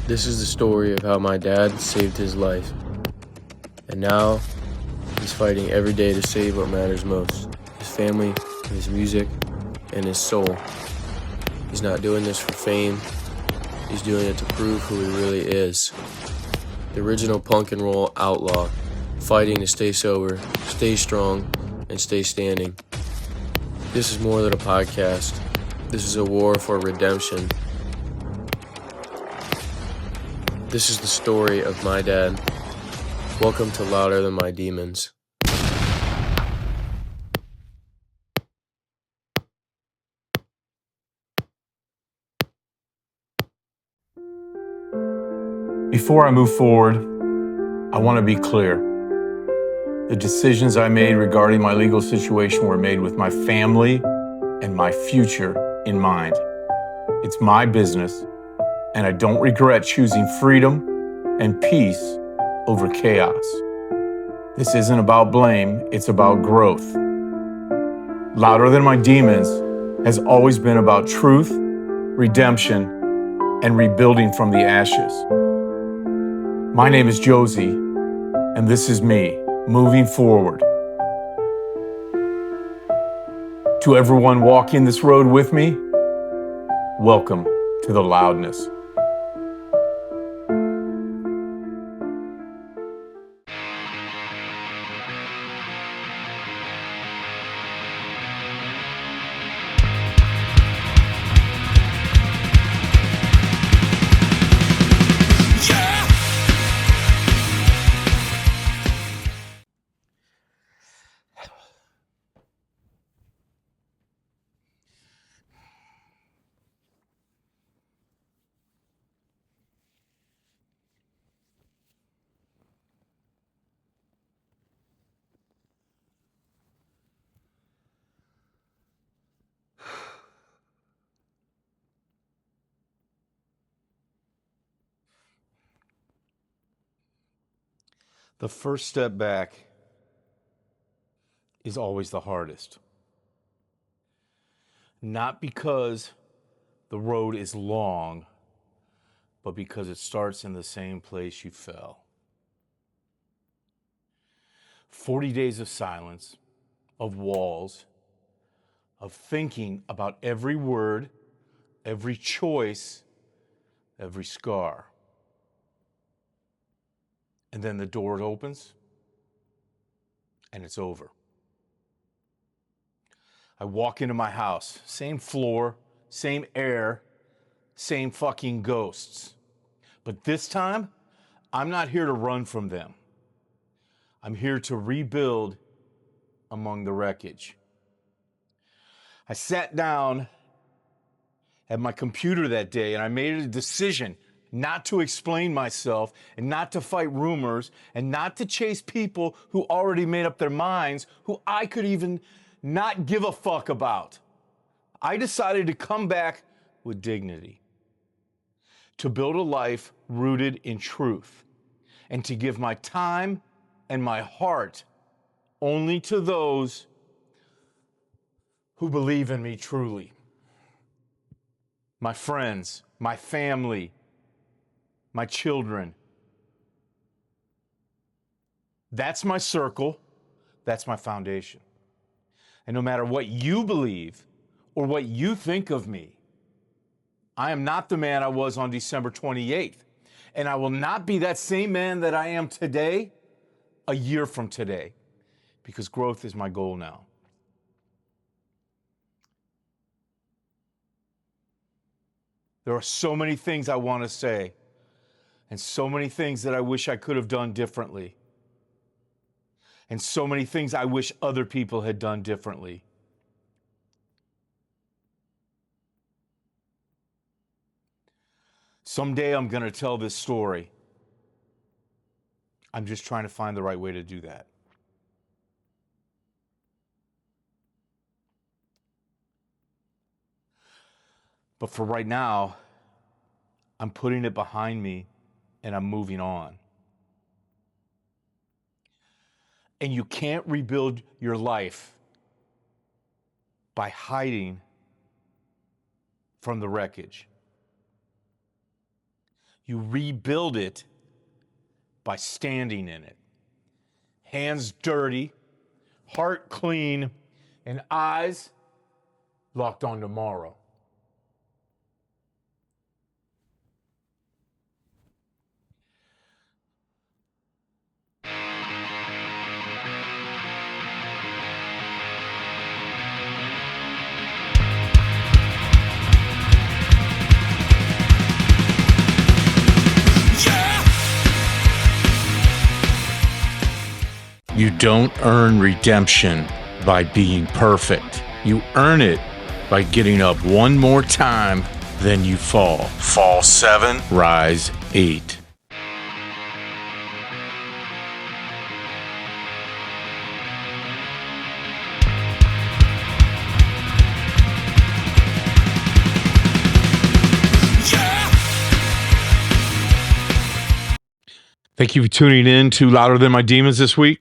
This is the story of how my dad saved his life. And now, he's fighting every day to save what matters most. His family, his music, and his soul. He's not doing this for fame. He's doing it to prove who he really is. The original punk and roll outlaw, fighting to stay sober, stay strong, and stay standing. This is more than a podcast. This is a war for redemption. This is the story of my dad. Welcome to Louder Than My Demons. Before I move forward, I want to be clear. The decisions I made regarding my legal situation were made with my family and my future in mind. It's my business, and I don't regret choosing freedom and peace over chaos. This isn't about blame, it's about growth. Louder Than My Demons has always been about truth, redemption, and rebuilding from the ashes. My name is Josie, and this is me, moving forward. To everyone walking this road with me, welcome to the loudness. The first step back is always the hardest. Not because the road is long, but because it starts in the same place you fell. 40 days of silence, of walls, of thinking about every word, every choice, every scar. And then the door opens, and it's over. I walk into my house, same floor, same air, same fucking ghosts. But this time, I'm not here to run from them. I'm here to rebuild among the wreckage. I sat down at my computer that day and I made a decision not to explain myself and not to fight rumors and not to chase people who already made up their minds, who I could even not give a fuck about. I decided to come back with dignity, to build a life rooted in truth, and to give my time and my heart only to those who believe in me truly. My friends, my family, my children. That's my circle. That's my foundation. And no matter what you believe or what you think of me, I am not the man I was on December 28th. And I will not be that same man that I am today, a year from today, because growth is my goal now. There are so many things I want to say, and so many things that I wish I could have done differently, and so many things I wish other people had done differently. Someday I'm going to tell this story. I'm just trying to find the right way to do that. But for right now, I'm putting it behind me and I'm moving on. And you can't rebuild your life by hiding from the wreckage. You rebuild it by standing in it. Hands dirty, heart clean, and eyes locked on tomorrow. You don't earn redemption by being perfect. You earn it by getting up one more time, then you fall. Fall 7, rise 8. Thank you for tuning in to Louder Than My Demons this week.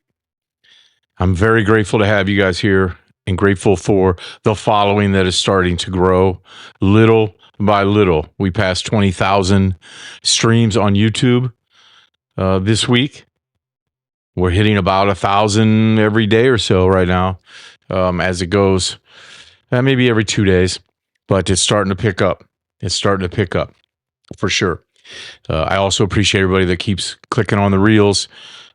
I'm very grateful to have you guys here and grateful for the following that is starting to grow little by little. We passed 20,000 streams on YouTube this week. We're hitting about 1,000 every day or so right now as it goes. Maybe every 2 days, but it's starting to pick up. It's starting to pick up for sure. I also appreciate everybody that keeps clicking on the reels.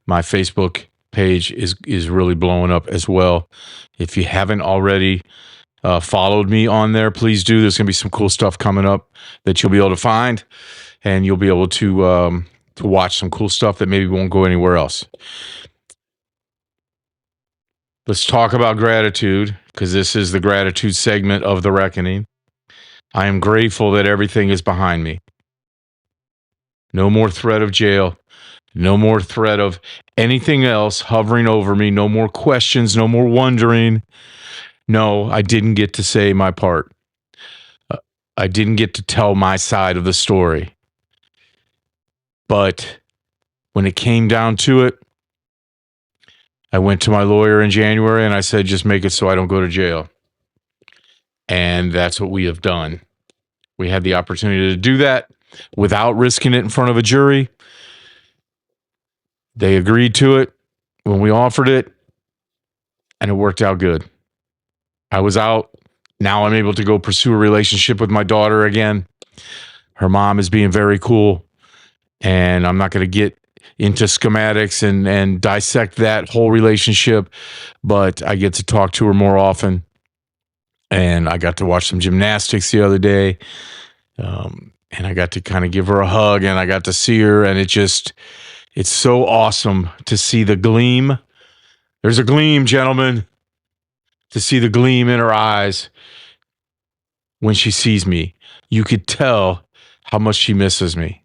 My Facebook page is really blowing up as well. If you haven't already followed me on there, please do. There's going to be some cool stuff coming up that you'll be able to find, and you'll be able to watch some cool stuff that maybe won't go anywhere else. Let's talk about gratitude, because this is the gratitude segment of The Reckoning. I am grateful that everything is behind me. No more threat of jail. No more threat of anything else hovering over me. No more questions. No more wondering. No, I didn't get to say my part. I didn't get to tell my side of the story. But when it came down to it, I went to my lawyer in January and I said, just make it so I don't go to jail. And that's what we have done. We had the opportunity to do that without risking it in front of a jury. They agreed to it when we offered it, and it worked out good. I was out. Now I'm able to go pursue a relationship with my daughter again. Her mom is being very cool, and I'm not going to get into schematics and dissect that whole relationship, but I get to talk to her more often, and I got to watch some gymnastics the other day, and I got to kind of give her a hug, and I got to see her, and it's so awesome to see the gleam. There's a gleam, gentlemen, to see the gleam in her eyes when she sees me. You could tell how much she misses me.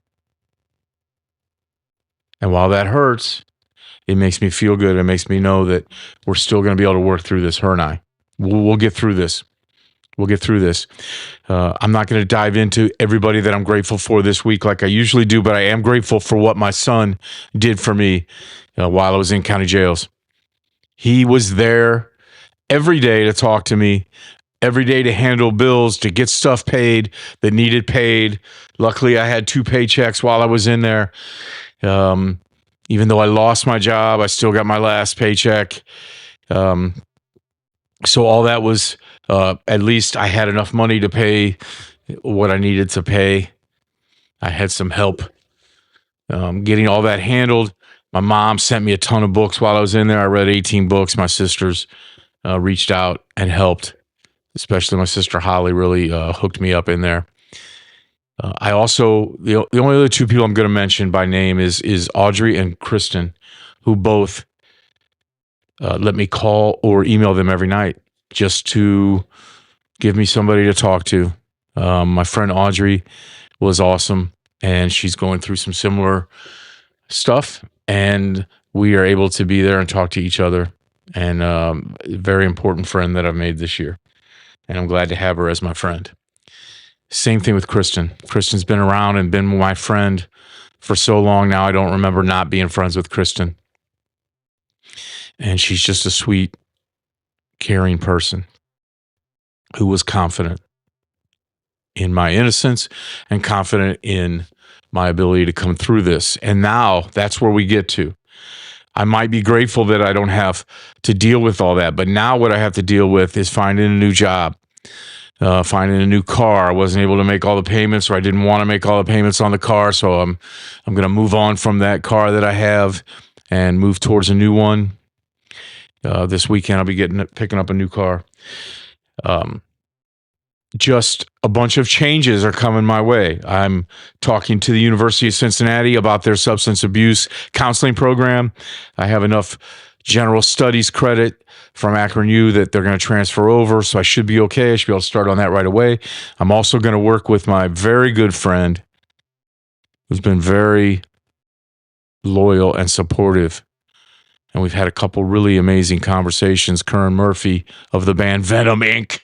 And while that hurts, it makes me feel good. It makes me know that we're still going to be able to work through this, her and I. We'll get through this. We'll get through this. I'm not going to dive into everybody that I'm grateful for this week like I usually do, but I am grateful for what my son did for me while I was in county jails. He was there every day to talk to me, every day to handle bills, to get stuff paid that needed paid. Luckily, I had 2 paychecks while I was in there. Even though I lost my job, I still got my last paycheck. So all that was, at least I had enough money to pay what I needed to pay. I had some help getting all that handled. My mom sent me a ton of books while I was in there. I read 18 books. My sisters reached out and helped, especially my sister Holly really hooked me up in there. I also, the only other 2 people I'm going to mention by name is Audrey and Kristen, who both let me call or email them every night just to give me somebody to talk to. My friend Audrey was awesome, and she's going through some similar stuff, and we are able to be there and talk to each other. And a very important friend that I've made this year, and I'm glad to have her as my friend. Same thing with Kristen. Kristen's been around and been my friend for so long now. I don't remember not being friends with Kristen. And she's just a sweet, caring person who was confident in my innocence and confident in my ability to come through this. And now that's where we get to. I might be grateful that I don't have to deal with all that, but now what I have to deal with is finding a new job, finding a new car. I wasn't able to make all the payments, or I didn't want to make all the payments on the car, so I'm going to move on from that car that I have and move towards a new one. This weekend I'll be picking up a new car. Just a bunch of changes are coming my way. I'm talking to the University of Cincinnati about their substance abuse counseling program. I have enough general studies credit from Akron U that they're going to transfer over, so I should be okay. I should be able to start on that right away. I'm also going to work with my very good friend who's been very loyal and supportive. And we've had a couple really amazing conversations. Kern Murphy of the band Venom Inc.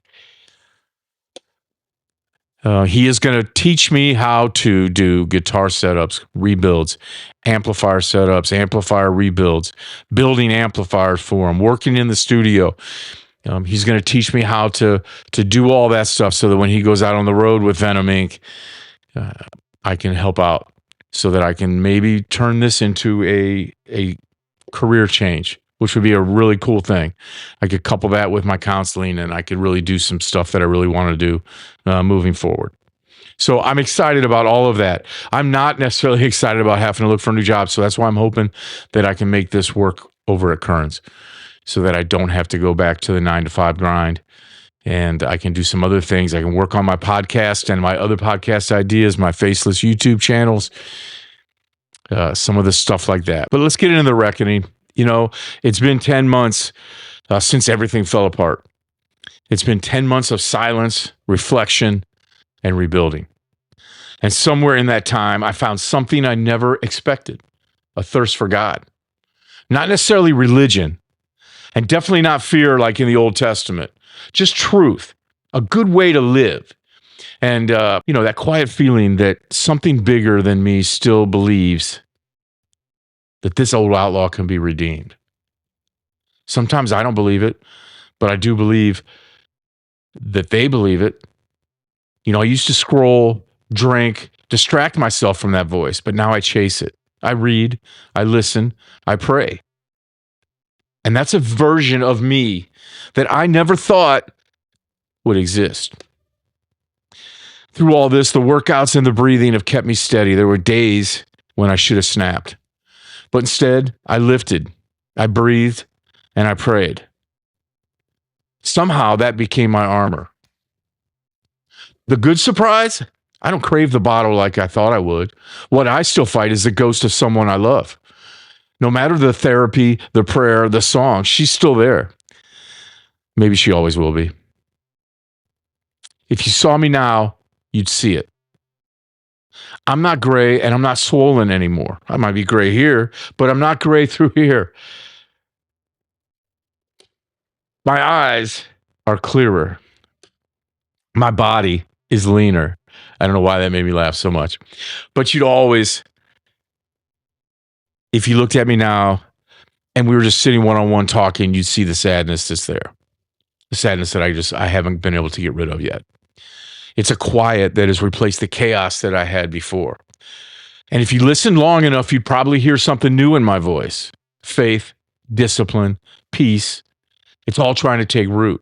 He is going to teach me how to do guitar setups, rebuilds, amplifier setups, amplifier rebuilds, building amplifiers for him, working in the studio. He's going to teach me how to do all that stuff so that when he goes out on the road with Venom Inc., I can help out so that I can maybe turn this into a career change, which would be a really cool thing. I could couple that with my counseling and I could really do some stuff that I really want to do moving forward. So I'm excited about all of that. I'm not necessarily excited about having to look for a new job. So that's why I'm hoping that I can make this work over at Kearns so that I don't have to go back to the 9-to-5 grind. And I can do some other things. I can work on my podcast and my other podcast ideas, my faceless YouTube channels, some of the stuff like that. But let's get into the reckoning. You know, it's been 10 months since everything fell apart. It's been 10 months of silence, reflection, and rebuilding. And somewhere in that time, I found something I never expected, a thirst for God. Not necessarily religion, and definitely not fear like in the Old Testament, just truth, a good way to live. And, that quiet feeling that something bigger than me still believes that this old outlaw can be redeemed. Sometimes I don't believe it, but I do believe that they believe it. I used to scroll, drink, distract myself from that voice, but now I chase it. I read, I listen, I pray. And that's a version of me that I never thought would exist. Through all this, the workouts and the breathing have kept me steady. There were days when I should have snapped. But instead, I lifted, I breathed, and I prayed. Somehow that became my armor. The good surprise, I don't crave the bottle like I thought I would. What I still fight is the ghost of someone I love. No matter the therapy, the prayer, the song, she's still there. Maybe she always will be. If you saw me now, you'd see it. I'm not gray and I'm not swollen anymore. I might be gray here, but I'm not gray through here. My eyes are clearer. My body is leaner. I don't know why that made me laugh so much. But you'd always, if you looked at me now and we were just sitting one-on-one talking, you'd see the sadness that's there. The sadness that I haven't been able to get rid of yet. It's a quiet that has replaced the chaos that I had before. And if you listen long enough, you'd probably hear something new in my voice. Faith, discipline, peace. It's all trying to take root.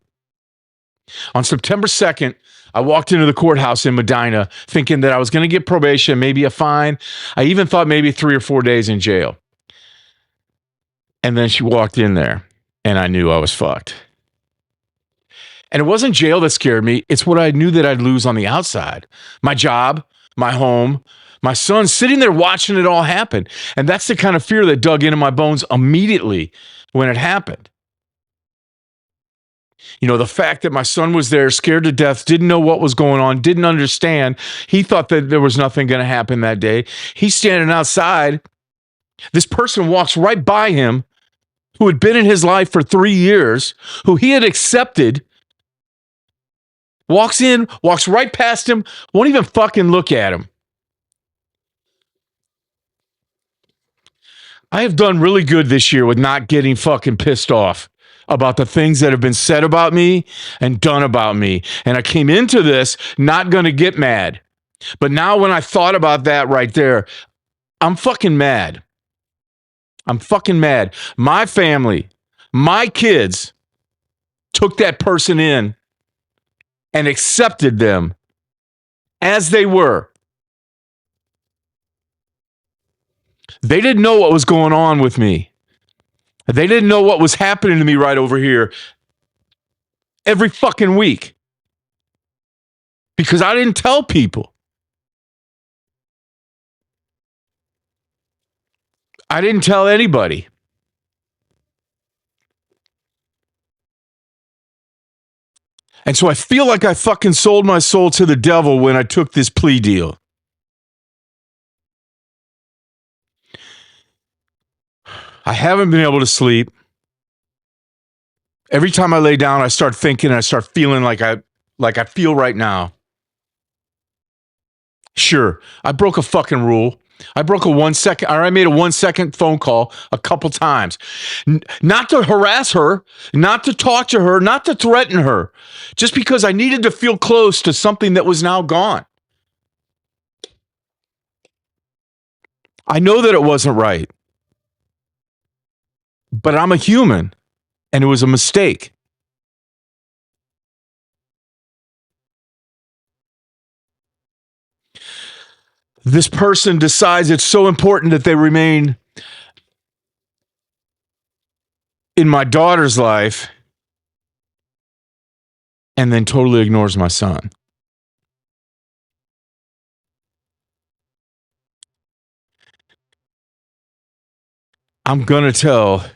On September 2nd, I walked into the courthouse in Medina thinking that I was going to get probation, maybe a fine. I even thought maybe 3 or 4 days in jail. And then she walked in there and I knew I was fucked. And it wasn't jail that scared me. It's what I knew that I'd lose on the outside. My job, my home, my son sitting there watching it all happen. And that's the kind of fear that dug into my bones immediately when it happened. The fact that my son was there, scared to death, didn't know what was going on, didn't understand. He thought that there was nothing going to happen that day. He's standing outside. This person walks right by him who had been in his life for 3 years, who he had accepted. Walks in, walks right past him, won't even fucking look at him. I have done really good this year with not getting fucking pissed off about the things that have been said about me and done about me. And I came into this not going to get mad. But now when I thought about that right there, I'm fucking mad. I'm fucking mad. My family, my kids took that person in and accepted them as they were. They didn't know what was going on with me. They didn't know what was happening to me right over here every fucking week because I didn't tell people. I didn't tell anybody. And so I feel like I fucking sold my soul to the devil when I took this plea deal. I haven't been able to sleep. Every time I lay down, I start thinking, I start feeling like I feel right now. Sure, I broke a fucking rule. I broke a 1 second, or I made a 1 second phone call a couple times. Not to harass her, not to talk to her, not to threaten her, just because I needed to feel close to something that was now gone. I know that it wasn't right, but I'm a human, and it was a mistake. This person decides it's so important that they remain in my daughter's life and then totally ignores my son. I'm going to tell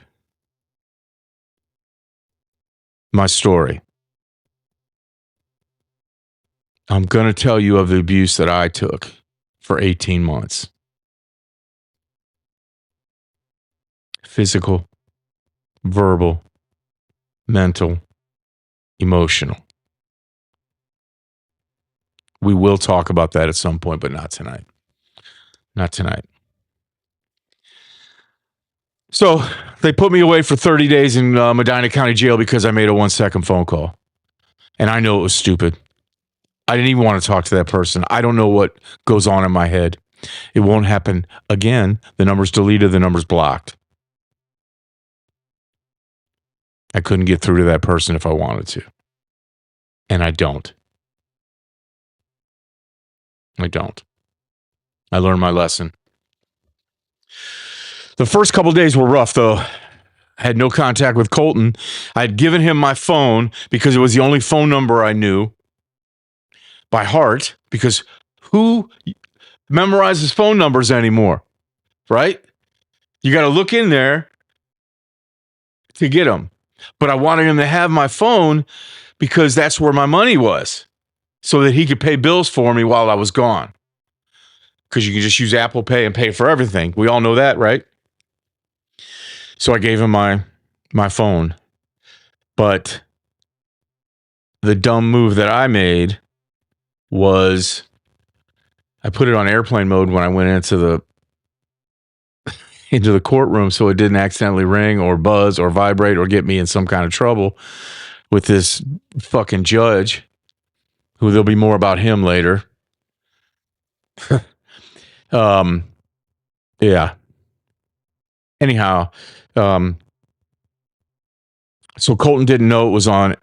my story. I'm going to tell you of the abuse that I took for 18 months. Physical, verbal, mental, emotional. We will talk about that at some point, but not tonight. Not tonight. So they put me away for 30 days in Medina County Jail because I made a 1 second phone call. And I know it was stupid. I didn't even want to talk to that person. I don't know what goes on in my head. It won't happen again. The number's deleted. The number's blocked. I couldn't get through to that person if I wanted to. And I don't. I don't. I learned my lesson. The first couple of days were rough, though. I had no contact with Colton. I had given him my phone because it was the only phone number I knew by heart, because who memorizes phone numbers anymore, right? You got to look in there to get them. But I wanted him to have my phone because that's where my money was, so that he could pay bills for me while I was gone. Because you can just use Apple Pay and pay for everything. We all know that, right? So I gave him my phone. But the dumb move that I made was I put it on airplane mode when I went into the courtroom, so it didn't accidentally ring or buzz or vibrate or get me in some kind of trouble with this fucking judge, who there'll be more about him later. Yeah. Anyhow, so Colton didn't know it was on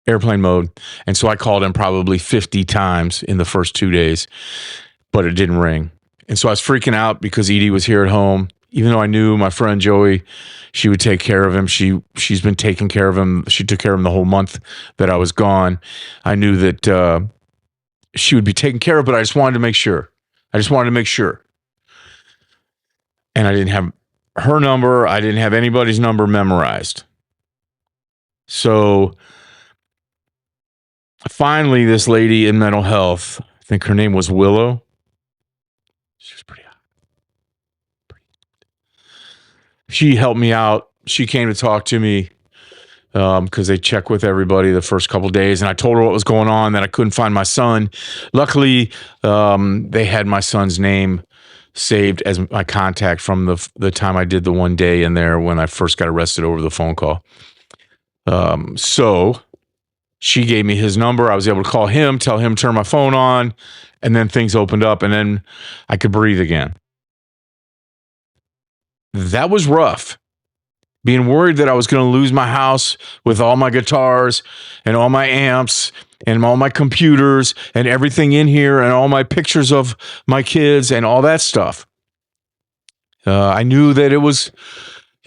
airplane mode, and so I called him probably 50 times in the first 2 days, but it didn't ring. And so I was freaking out because Edie was here at home. Even though I knew my friend Joey, she would take care of him. She's been taking care of him. She took care of him the whole month that I was gone. I knew that she would be taken care of, but I just wanted to make sure. And I didn't have her number. I didn't have anybody's number memorized. So finally, this lady in mental health, I think her name was Willow. She was pretty hot. She helped me out. She came to talk to me because they check with everybody the first couple of days. And I told her what was going on, that I couldn't find my son. Luckily, they had my son's name saved as my contact from the time I did the 1 day in there when I first got arrested over the phone call. So She gave me his number. I was able to call him, tell him to turn my phone on, and then things opened up, and then I could breathe again. That was rough. Being worried that I was going to lose my house with all my guitars and all my amps and all my computers and everything in here and all my pictures of my kids and all that stuff. I knew that it was,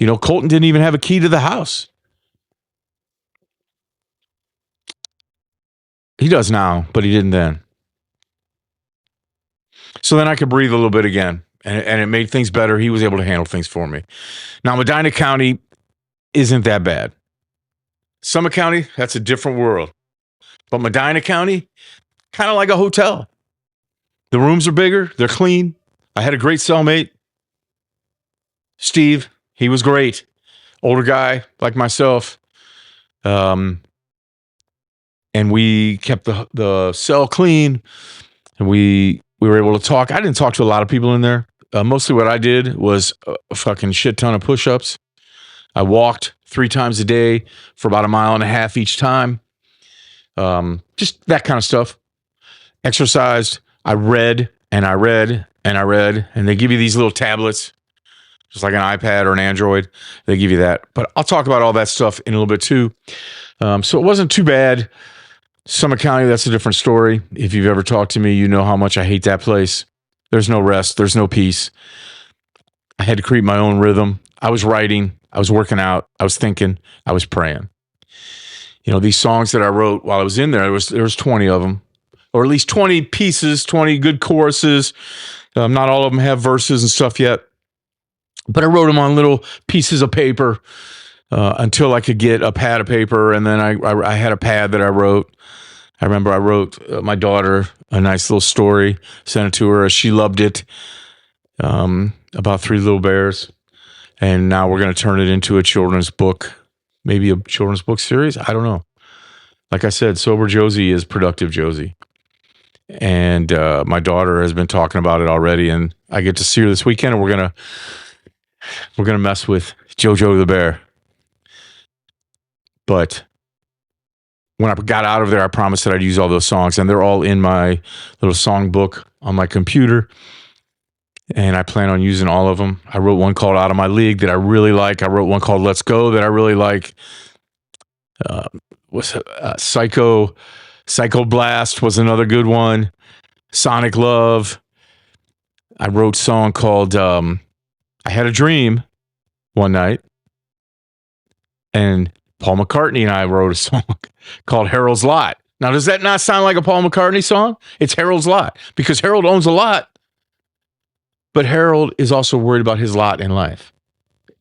Colton didn't even have a key to the house. He does now, but he didn't then. So then I could breathe a little bit again, and it made things better. He was able to handle things for me. Now, Medina County isn't that bad. Summit County, that's a different world. But Medina County, kind of like a hotel. The rooms are bigger. They're clean. I had a great cellmate. Steve, he was great. Older guy like myself. And we kept the cell clean. And we were able to talk. I didn't talk to a lot of people in there. Mostly what I did was a fucking shit ton of push-ups. I walked 3 times a day for about 1.5 miles each time. Just that kind of stuff. Exercised. I read and I read and I read. And they give you these little tablets, just like an iPad or an Android. They give you that. But I'll talk about all that stuff in a little bit too. So it wasn't too bad. Summit County, that's a different story. If you've ever talked to me, you know how much I hate that place. There's no rest. There's no peace. I had to create my own rhythm. I was writing. I was working out. I was thinking. I was praying. These songs that I wrote while I was in there, there was 20 of them, or at least 20 pieces, 20 good choruses. Not all of them have verses and stuff yet, but I wrote them on little pieces of paper until I could get a pad of paper, and then I had a pad that I wrote. I remember I wrote my daughter a nice little story, sent it to her. She loved it, about 3 little bears. And now we're going to turn it into a children's book, maybe a children's book series. I don't know. Like I said, Sober Josie is Productive Josie. And my daughter has been talking about it already, and I get to see her this weekend, and we're gonna mess with Jojo the bear. But when I got out of there, I promised that I'd use all those songs, and they're all in my little song book on my computer. And I plan on using all of them. I wrote one called Out of My League that I really like. I wrote one called Let's Go that I really like. Psycho Blast was another good one. Sonic Love. I wrote a song called I Had a Dream one night. And Paul McCartney and I wrote a song called Harold's Lot. Now, does that not sound like a Paul McCartney song? It's Harold's Lot because Harold owns a lot. But Harold is also worried about his lot in life.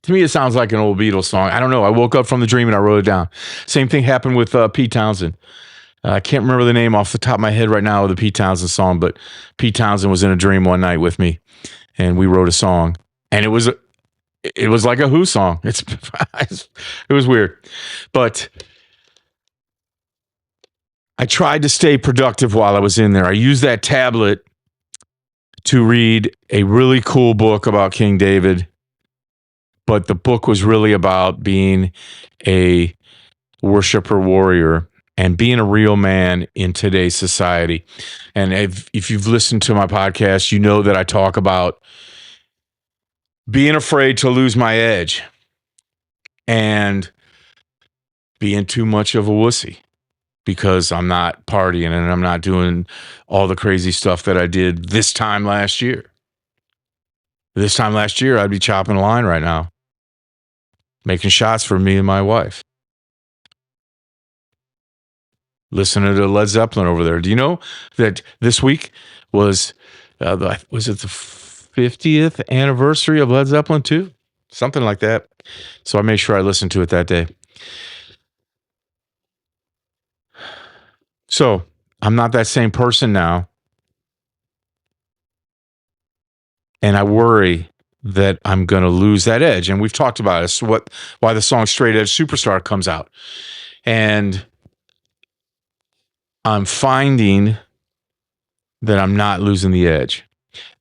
To me, it sounds like an old Beatles song. I don't know. I woke up from the dream and I wrote it down. Same thing happened with Pete Townsend. I can't remember the name off the top of my head right now of the Pete Townsend song, but Pete Townsend was in a dream one night with me, and we wrote a song, and it was like a Who song. It was weird, but I tried to stay productive while I was in there. I used that tablet to read a really cool book about King David, but the book was really about being a worshiper warrior and being a real man in today's society. And if you've listened to my podcast, you know that I talk about being afraid to lose my edge and being too much of a wussy because I'm not partying and I'm not doing all the crazy stuff that I did this time last year. This time last year, I'd be chopping a line right now, making shots for me and my wife. Listening to Led Zeppelin over there. Do you know that this week was it the 50th anniversary of Led Zeppelin 2? Something like that. So I made sure I listened to it that day. So I'm not that same person now. And I worry that I'm going to lose that edge. And we've talked about it. So why the song Straight Edge Superstar comes out. And I'm finding that I'm not losing the edge.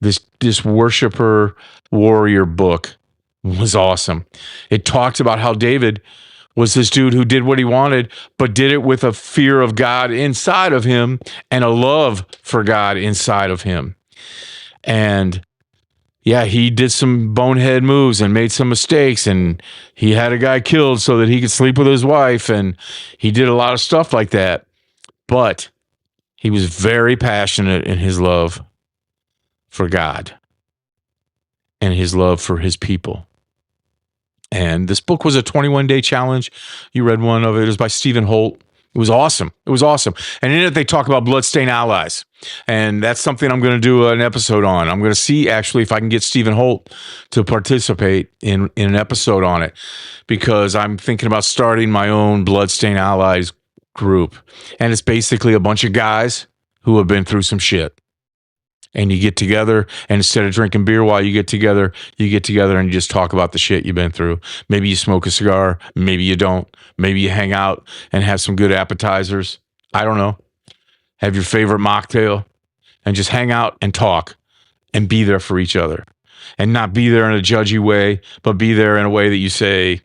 This worshiper warrior book was awesome. It talks about how David was this dude who did what he wanted, but did it with a fear of God inside of him and a love for God inside of him. And yeah, he did some bonehead moves and made some mistakes, and he had a guy killed so that he could sleep with his wife, and he did a lot of stuff like that. But he was very passionate in his love for God and his love for his people. And this book was a 21-day challenge. You read one of it. It was by Stephen Holt. It was awesome. It was awesome. And in it, they talk about bloodstained allies. And that's something I'm going to do an episode on. I'm going to see, actually, if I can get Stephen Holt to participate in an episode on it, because I'm thinking about starting my own bloodstained allies group. And it's basically a bunch of guys who have been through some shit. And you get together, and instead of drinking beer while you get together and you just talk about the shit you've been through. Maybe you smoke a cigar, maybe you don't. Maybe you hang out and have some good appetizers. I don't know. Have your favorite mocktail and just hang out and talk and be there for each other. And not be there in a judgy way, but be there in a way that you say,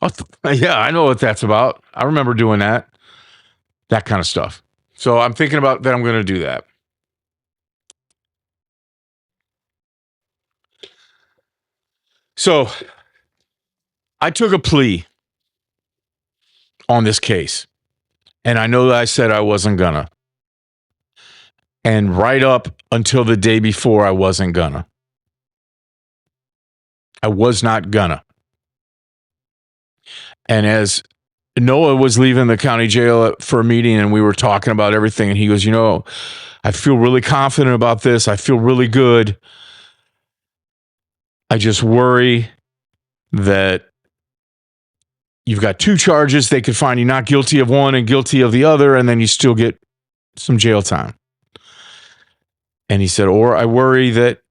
oh, yeah, I know what that's about. I remember doing that. That kind of stuff. So I'm thinking about that I'm going to do that. So I took a plea on this case, and I know that I said I wasn't gonna. And right up until the day before, I wasn't gonna. I was not gonna. And as Noah was leaving the county jail for a meeting, and we were talking about everything, and he goes, I feel really confident about this. I feel really good. I just worry that you've got two charges. They could find you not guilty of one and guilty of the other, and then you still get some jail time. And he said, or I worry that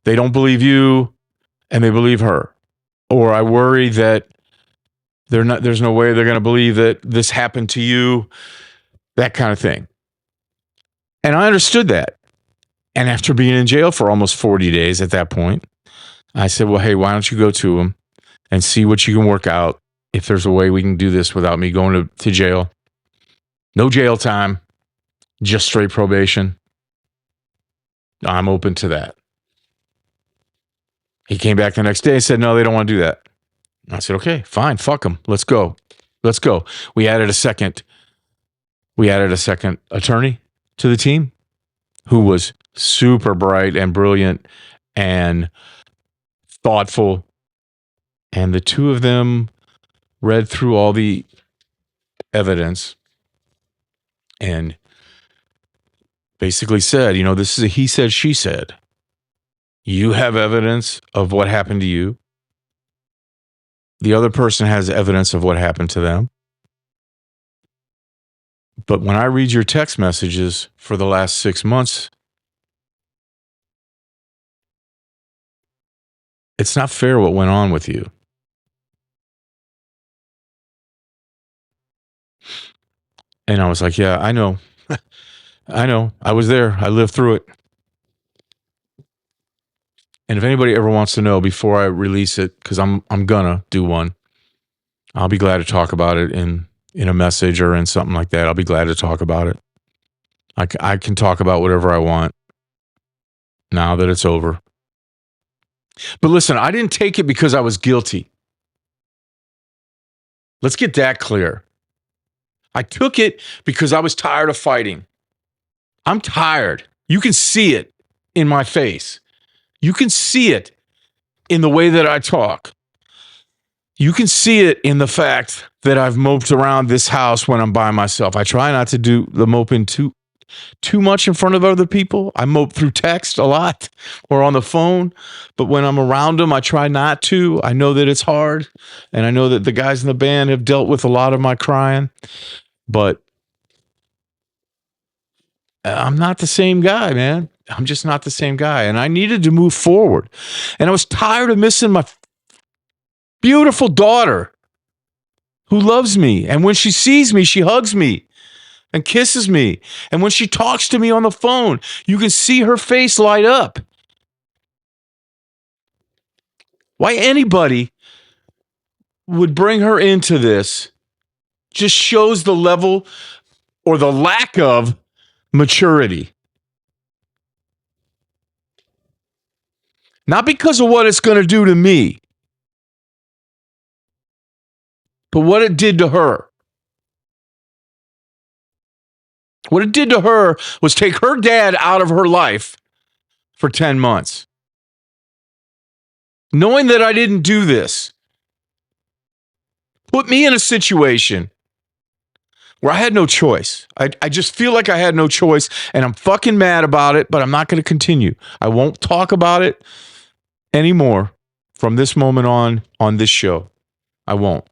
they don't believe you and they believe her. Or I worry that there's no way they're going to believe that this happened to you, that kind of thing. And I understood that. And after being in jail for almost 40 days at that point, I said, well, hey, why don't you go to him and see what you can work out, if there's a way we can do this without me going to jail. No jail time, just straight probation. I'm open to that. He came back the next day and said, no, they don't want to do that. I said, okay, fine, fuck them. Let's go. We added a second attorney to the team who was super bright and brilliant and thoughtful. And the two of them read through all the evidence and basically said, this is a he said, she said. You have evidence of what happened to you. The other person has evidence of what happened to them. But when I read your text messages for the last 6 months, it's not fair what went on with you. And I was like, yeah, I know. I know. I was there. I lived through it. And if anybody ever wants to know before I release it, because I'm gonna do one, I'll be glad to talk about it in a message or in something like that. I'll be glad to talk about it. I can talk about whatever I want now that it's over. But listen, I didn't take it because I was guilty. Let's get that clear. I took it because I was tired of fighting. I'm tired. You can see it in my face. You can see it in the way that I talk. You can see it in the fact that I've moped around this house when I'm by myself. I try not to do the moping too much in front of other people. I mope through text a lot or on the phone, but when I'm around them, I try not to. I know that it's hard, and I know that the guys in the band have dealt with a lot of my crying, but I'm not the same guy, man. I'm just not the same guy, and I needed to move forward, and I was tired of missing my beautiful daughter who loves me, and when she sees me, she hugs me and kisses me. And when she talks to me on the phone, you can see her face light up. Why anybody would bring her into this just shows the level or the lack of maturity. Not because of what it's going to do to me, but what it did to her. What it did to her was take her dad out of her life for 10 months. Knowing that I didn't do this put me in a situation where I had no choice. I just feel like I had no choice, and I'm fucking mad about it, but I'm not going to continue. I won't talk about it anymore from this moment on this show. I won't.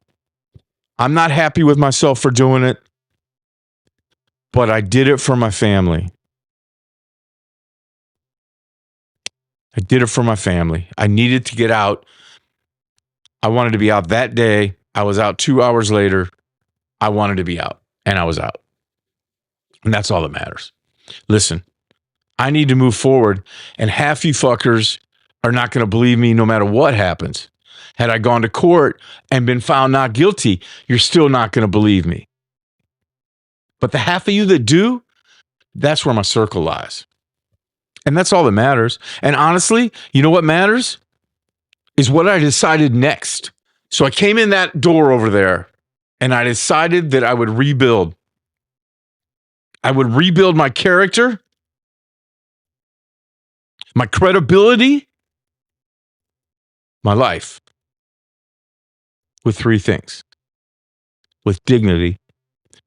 I'm not happy with myself for doing it, but I did it for my family. I did it for my family. I needed to get out. I wanted to be out that day. I was out 2 hours later. I wanted to be out, and I was out. And that's all that matters. Listen, I need to move forward, and half you fuckers are not going to believe me no matter what happens. Had I gone to court and been found not guilty, you're still not going to believe me. But the half of you that do, that's where my circle lies. And that's all that matters. And honestly, you know what matters? Is what I decided next. So I came in that door over there, and I decided that I would rebuild. I would rebuild my character, my credibility, my life. With three things: with dignity,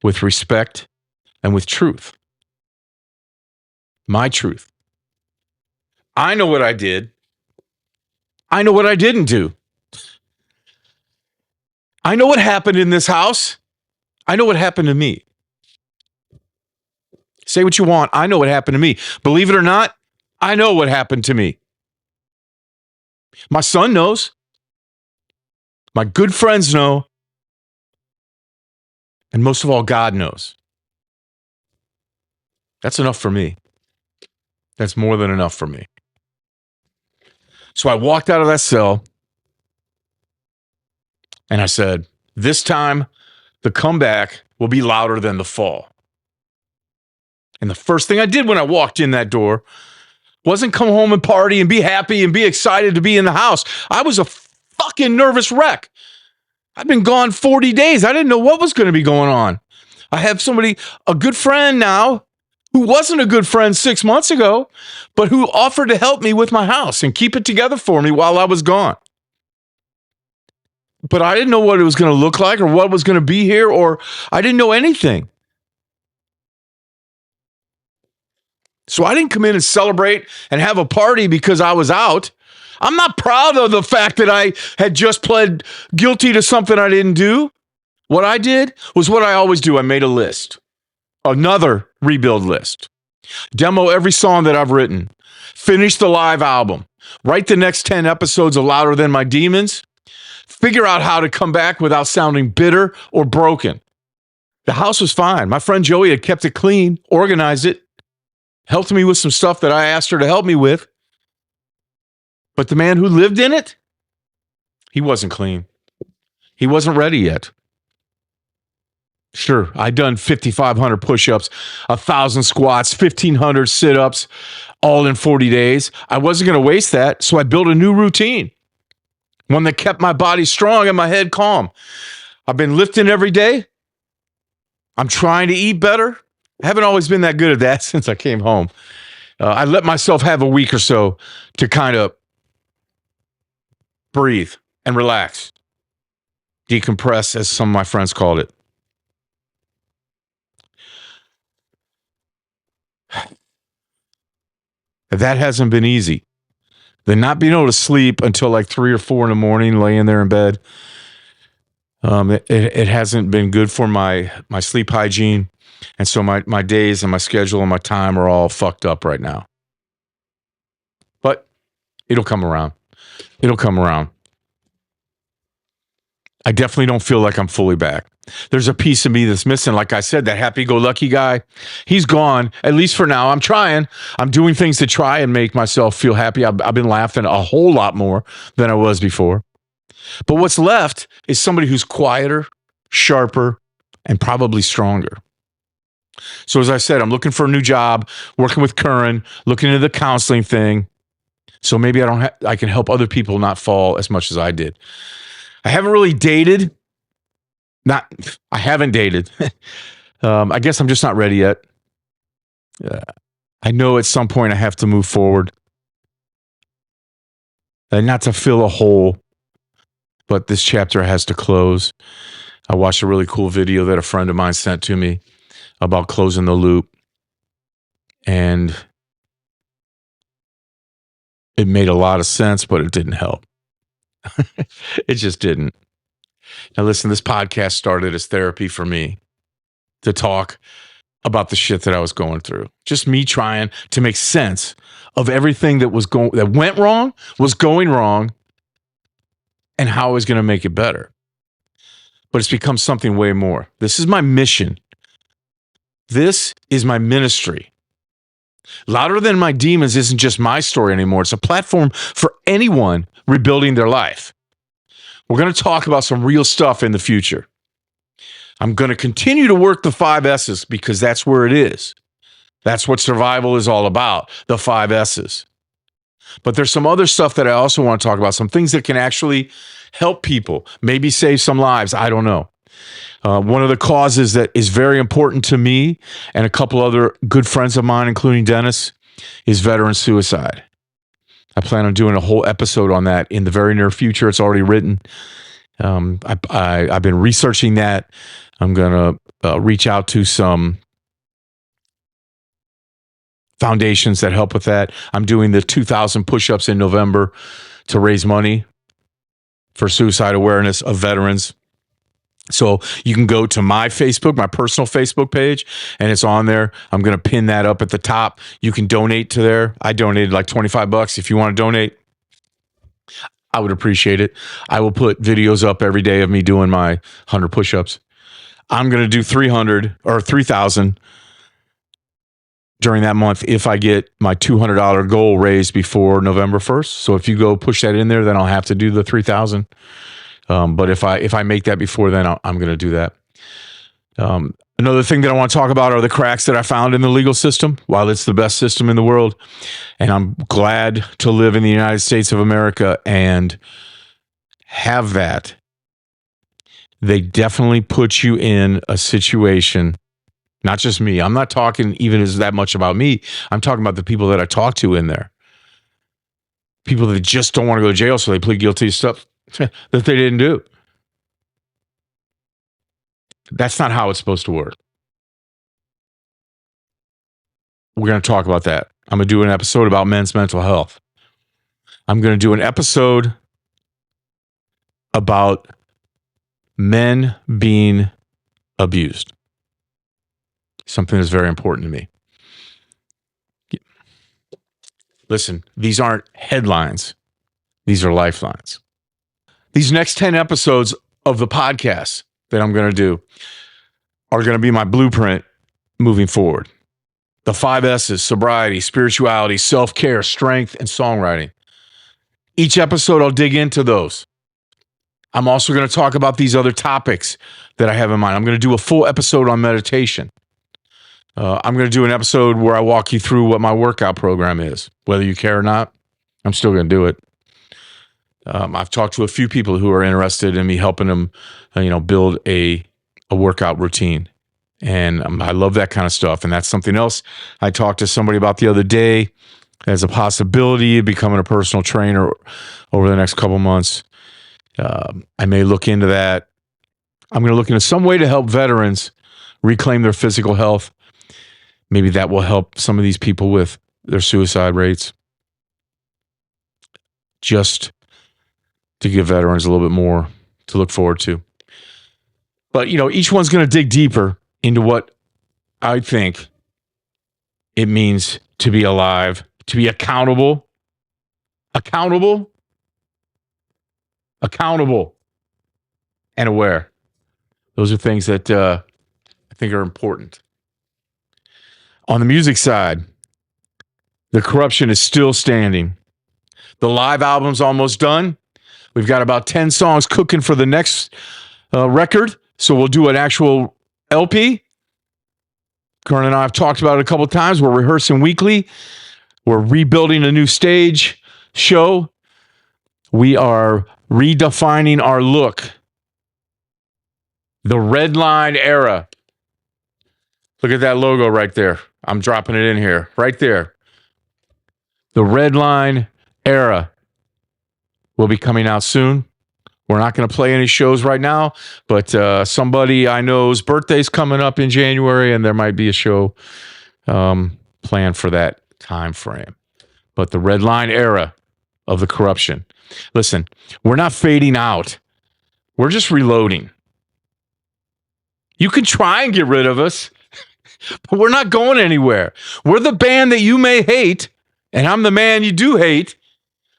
with respect, and with truth. My truth. I know what I did. I know what I didn't do. I know what happened in this house. I know what happened to me. Say what you want. I know what happened to me. Believe it or not, I know what happened to me. My son knows. My good friends know. And most of all, God knows. That's enough for me. That's more than enough for me. So I walked out of that cell and I said, this time the comeback will be louder than the fall. And the first thing I did when I walked in that door wasn't come home and party and be happy and be excited to be in the house. I was a fucking nervous wreck. I've been gone 40 days. I didn't know what was going to be going on. I have somebody, a good friend now, who wasn't a good friend 6 months ago, but who offered to help me with my house and keep it together for me while I was gone. But I didn't know what it was going to look like or what was going to be here, or I didn't know anything. So I didn't come in and celebrate and have a party because I was out. I'm not proud of the fact that I had just pled guilty to something I didn't do. What I did was what I always do. I made a list, another rebuild list. Demo every song that I've written. Finish the live album. Write the next 10 episodes of Louder Than My Demons. Figure out how to come back without sounding bitter or broken. The house was fine. My friend Joey had kept it clean, organized it, helped me with some stuff that I asked her to help me with. But the man who lived in it, he wasn't clean. He wasn't ready yet. Sure, I'd done 5,500 push-ups, 1,000 squats, 1,500 sit-ups, all in 40 days. I wasn't going to waste that, so I built a new routine, one that kept my body strong and my head calm. I've been lifting every day. I'm trying to eat better. I haven't always been that good at that since I came home. I let myself have a week or so to kind of breathe and relax, decompress, as some of my friends called it. That hasn't been easy. The not being able to sleep until like 3 or 4 in the morning, laying there in bed, it hasn't been good for my sleep hygiene. And so my days and my schedule and my time are all fucked up right now. But it'll come around. It'll come around. I definitely don't feel like I'm fully back. There's a piece of me that's missing. Like I said, that happy-go-lucky guy, he's gone, at least for now. I'm trying. I'm doing things to try and make myself feel happy. I've been laughing a whole lot more than I was before. But what's left is somebody who's quieter, sharper, and probably stronger. So as I said, I'm looking for a new job, working with Curran, looking into the counseling thing. So maybe I can help other people not fall as much as I did. I haven't really dated. I haven't dated. I guess I'm just not ready yet. I know at some point I have to move forward. And not to fill a hole, but this chapter has to close. I watched a really cool video that a friend of mine sent to me about closing the loop. And it made a lot of sense, but it didn't help. It just didn't. Now, listen, this podcast started as therapy for me to talk about the shit that I was going through. Just me trying to make sense of everything that went wrong, was going wrong, and how I was going to make it better. But it's become something way more. This is my mission. This is my ministry. Louder Than My Demons isn't just my story anymore. It's a platform for anyone rebuilding their life. We're going to talk about some real stuff in the future. I'm going to continue to work the 5 S's because that's where it is. That's what survival is all about, the 5 S's. But there's some other stuff that I also want to talk about, some things that can actually help people, maybe save some lives. I don't know. One of the causes that is very important to me and a couple other good friends of mine, including Dennis, is veteran suicide. I plan on doing a whole episode on that in the very near future. It's already written. I've been researching that. I'm going to reach out to some foundations that help with that. I'm doing the 2,000 push-ups in November to raise money for suicide awareness of veterans. So you can go to my Facebook, my personal Facebook page, and it's on there. I'm going to pin that up at the top. You can donate to there. I donated like $25. If you want to donate, I would appreciate it. I will put videos up every day of me doing my 100 push-ups. I'm going to do 300 or 3,000 during that month if I get my $200 goal raised before November 1st. So if you go push that in there, then I'll have to do the 3,000. But if I make that before then, I'm going to do that. Another thing that I want to talk about are the cracks that I found in the legal system. While it's the best system in the world, and I'm glad to live in the United States of America and have that, they definitely put you in a situation. Not just me. I'm not talking even as that much about me. I'm talking about the people that I talk to in there. People that just don't want to go to jail, so they plead guilty to stuff that they didn't do. That's not how it's supposed to work. We're going to talk about that. I'm going to do an episode about men's mental health. I'm going to do an episode about men being abused. Something that's very important to me. Listen, these aren't headlines. These are lifelines. These next 10 episodes of the podcast that I'm going to do are going to be my blueprint moving forward. The 5 S's: sobriety, spirituality, self-care, strength, and songwriting. Each episode, I'll dig into those. I'm also going to talk about these other topics that I have in mind. I'm going to do a full episode on meditation. I'm going to do an episode where I walk you through what my workout program is. Whether you care or not, I'm still going to do it. I've talked to a few people who are interested in me helping them, build a workout routine. And I love that kind of stuff. And that's something else I talked to somebody about the other day as a possibility of becoming a personal trainer over the next couple months. I may look into that. I'm going to look into some way to help veterans reclaim their physical health. Maybe that will help some of these people with their suicide rates. Just to give veterans a little bit more to look forward to. But, each one's going to dig deeper into what I think it means to be alive, to be accountable, and aware. Those are things that I think are important. On the music side, the corruption is still standing. The live album's almost done. We've got about 10 songs cooking for the next record. So we'll do an actual LP. Kern and I have talked about it a couple of times. We're rehearsing weekly. We're rebuilding a new stage show. We are redefining our look. The Red Line era. Look at that logo right there. I'm dropping it in here. Right there. The Red Line era will be coming out soon. We're not going to play any shows right now, but somebody I know's birthday's coming up in January, and there might be a show planned for that time frame. But the Red Line era of the corruption. Listen, we're not fading out. We're just reloading. You can try and get rid of us, but we're not going anywhere. We're the band that you may hate, and I'm the man you do hate,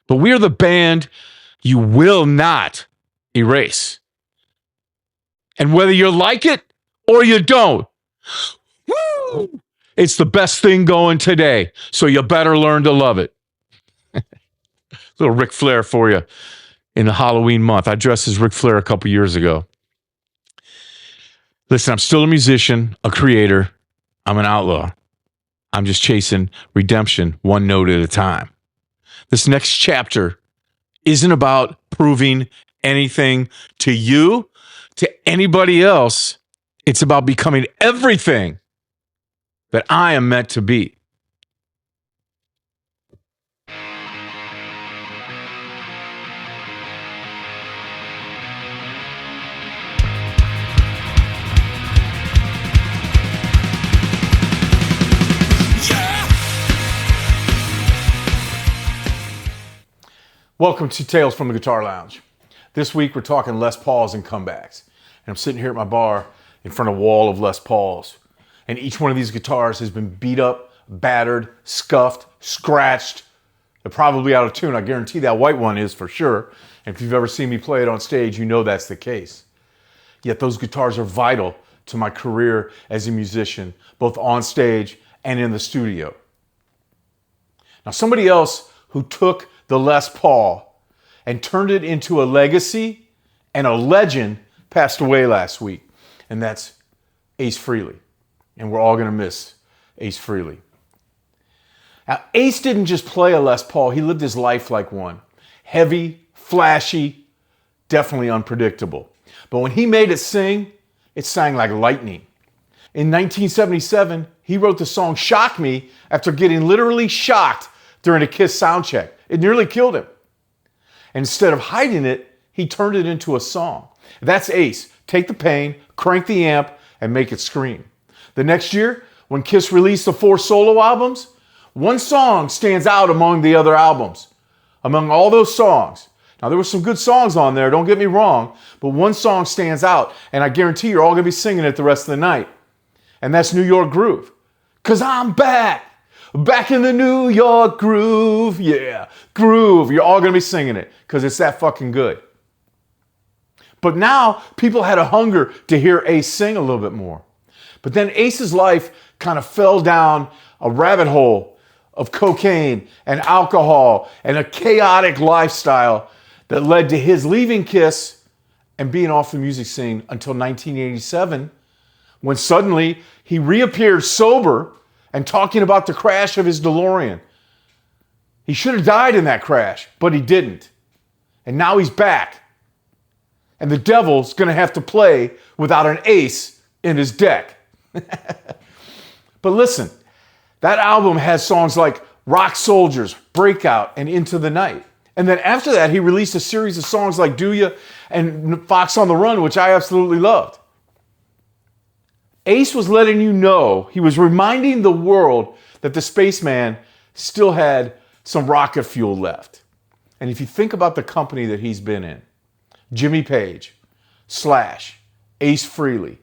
but we're the band you will not erase. And whether you like it or you don't, woo, it's the best thing going today. So you better learn to love it. Little Ric Flair for you in the Halloween month. I dressed as Ric Flair a couple years ago. Listen, I'm still a musician, a creator. I'm an outlaw. I'm just chasing redemption one note at a time. This next chapter isn't about proving anything to you, to anybody else. It's about becoming everything that I am meant to be. Welcome to Tales from the Guitar Lounge. This week we're talking Les Pauls and comebacks. And I'm sitting here at my bar in front of a wall of Les Pauls. And each one of these guitars has been beat up, battered, scuffed, scratched. They're probably out of tune. I guarantee that white one is for sure. And if you've ever seen me play it on stage, you know that's the case. Yet those guitars are vital to my career as a musician, both on stage and in the studio. Now, somebody else who took the Les Paul and turned it into a legacy and a legend passed away last week. And that's Ace Frehley. And we're all going to miss Ace Frehley. Now, Ace didn't just play a Les Paul. He lived his life like one. Heavy, flashy, definitely unpredictable. But when he made it sing, it sang like lightning. In 1977, he wrote the song Shock Me after getting literally shocked during a Kiss sound check. It nearly killed him. And instead of hiding it, he turned it into a song. That's Ace. Take the pain, crank the amp, and make it scream. The next year, when Kiss released the 4 solo albums, one song stands out among the other albums. Among all those songs. Now, there were some good songs on there, don't get me wrong, but one song stands out, and I guarantee you're all going to be singing it the rest of the night. And that's New York Groove. 'Cause I'm back. Back in the New York groove, yeah, groove. You're all gonna be singing it because it's that fucking good. But now people had a hunger to hear Ace sing a little bit more. But then Ace's life kind of fell down a rabbit hole of cocaine and alcohol and a chaotic lifestyle that led to his leaving Kiss and being off the music scene until 1987, when suddenly he reappeared sober and talking about the crash of his DeLorean. He should have died in that crash, but he didn't. And now he's back. And the devil's going to have to play without an ace in his deck. But listen, that album has songs like Rock Soldiers, Breakout, and Into the Night. And then after that, he released a series of songs like Do Ya and Fox on the Run, which I absolutely loved. Ace was letting you know, he was reminding the world that the spaceman still had some rocket fuel left. And if you think about the company that he's been in, Jimmy Page, Slash, Ace Frehley,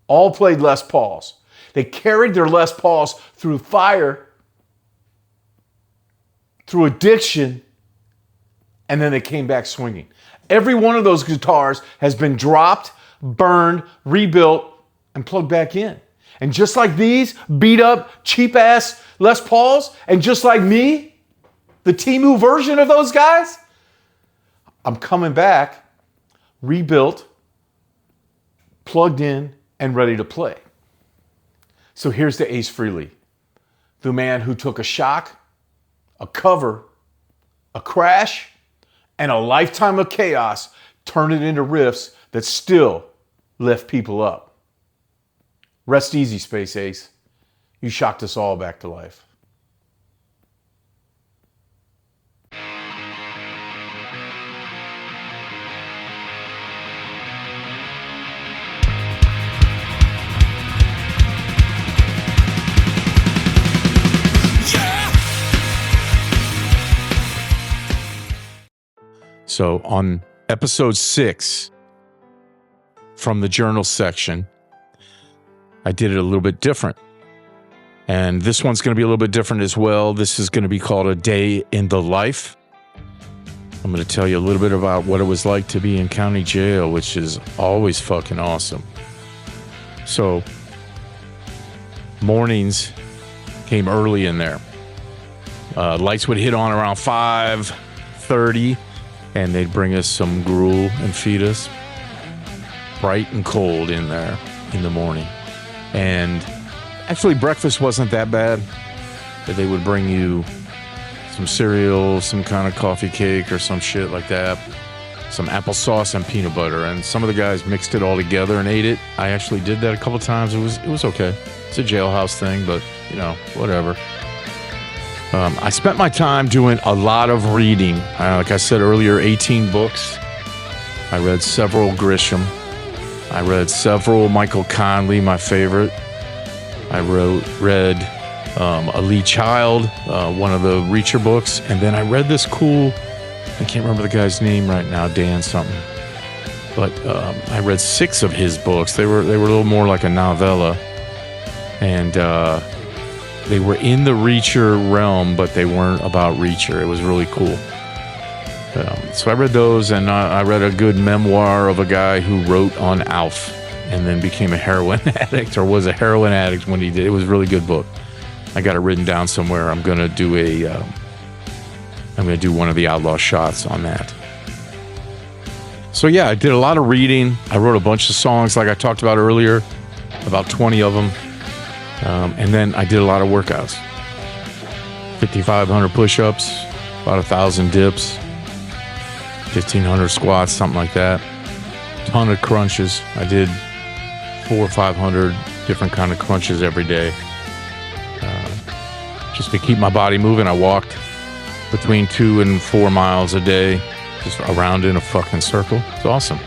all played Les Pauls. They carried their Les Pauls through fire, through addiction, and then they came back swinging. Every one of those guitars has been dropped, burned, rebuilt, and plugged back in. And just like these beat up, cheap ass Les Pauls, and just like me, the Temu version of those guys, I'm coming back, rebuilt, plugged in, and ready to play. So here's to Ace Frehley, the man who took a shock, a cover, a crash, and a lifetime of chaos, turned it into riffs that still lift people up. Rest easy, Space Ace. You shocked us all back to life. So on episode 6 from the journal section, I did it a little bit different. And this one's going to be a little bit different as well. This is going to be called A Day in the Life. I'm going to tell you a little bit about what it was like to be in county jail, which is always fucking awesome. So mornings came early in there. Lights would hit on around 5:30. And they'd bring us some gruel and feed us bright and cold in there in the morning. And actually breakfast wasn't that bad. They would bring you some cereal, some kind of coffee cake or some shit like that, some applesauce and peanut butter. And some of the guys mixed it all together and ate it. I actually did that a couple times. It was okay. It's a jailhouse thing, but you know, whatever. I spent my time doing a lot of reading. Like I said earlier, 18 books. I read several Grisham. I read several Michael Conley, my favorite. I read a Lee Child, one of the Reacher books. And then I read this cool, I can't remember the guy's name right now, Dan something. But I read 6 of his books. They were a little more like a novella. And they were in the Reacher realm, but they weren't about Reacher. It was really cool. So I read those, and I read a good memoir of a guy who wrote on Alf and then became a heroin addict, or was a heroin addict when he did. It was a really good book. I got it written down somewhere. I'm gonna do one of the Outlaw Shots on that. So yeah, I did a lot of reading. I wrote a bunch of songs like I talked about earlier, about 20 of them. And then I did a lot of workouts. 5,500 push-ups, about 1,000 dips, 1,500 squats, something like that. Ton of crunches. I did 400 or 500 different kind of crunches every day. Just to keep my body moving, I walked between 2 and 4 miles a day, just around in a fucking circle. It's awesome.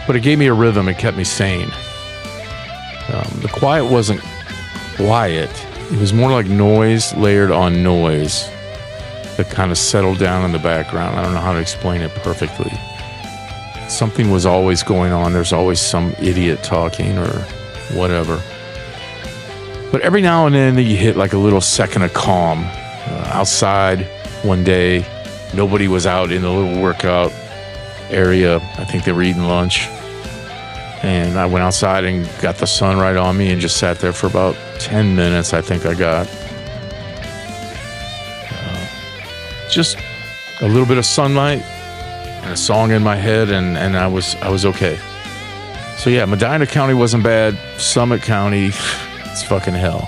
But it gave me a rhythm. It kept me sane. The quiet wasn't quiet. It was more like noise layered on noise that kind of settled down in the background. I don't know how to explain it perfectly. Something was always going on. There's always some idiot talking or whatever. But every now and then you hit like a little second of calm. Outside one day, nobody was out in the little workout area. I think they were eating lunch. And I went outside and got the sun right on me and just sat there for about 10 minutes, I think I got. Just a little bit of sunlight and a song in my head, and I was okay. So yeah, Medina County wasn't bad. Summit County, it's fucking hell.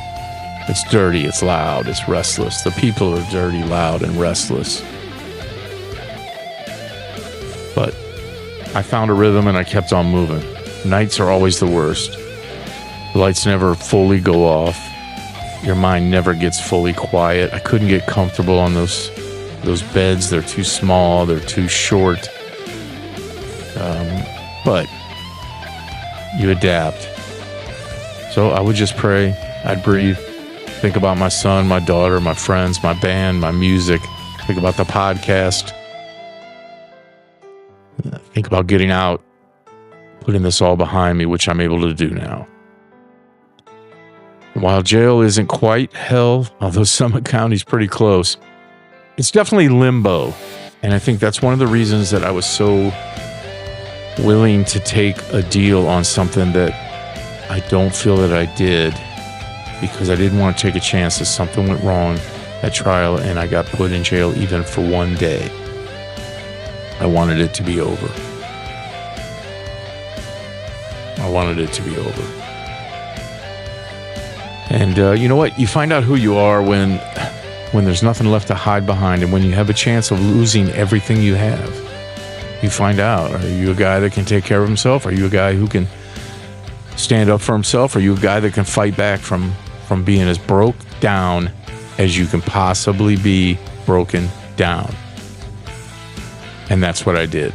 It's dirty, it's loud, it's restless. The people are dirty, loud, and restless. But I found a rhythm and I kept on moving. Nights are always the worst. The lights never fully go off. Your mind never gets fully quiet. I couldn't get comfortable on those beds. They're too small. They're too short. But you adapt. So I would just pray. I'd breathe. Think about my son, my daughter, my friends, my band, my music. Think about the podcast. Think about getting out, putting this all behind me, which I'm able to do now. While jail isn't quite hell, although Summit County's pretty close, it's definitely limbo. And I think that's one of the reasons that I was so willing to take a deal on something that I don't feel that I did, because I didn't want to take a chance that something went wrong at trial and I got put in jail even for one day. I wanted it to be over. I wanted it to be over. And you know what? You find out who you are when there's nothing left to hide behind, and when you have a chance of losing everything you have. You find out, are you a guy that can take care of himself? Are you a guy who can stand up for himself? Are you a guy that can fight back from being as broke down as you can possibly be broken down? And that's what I did.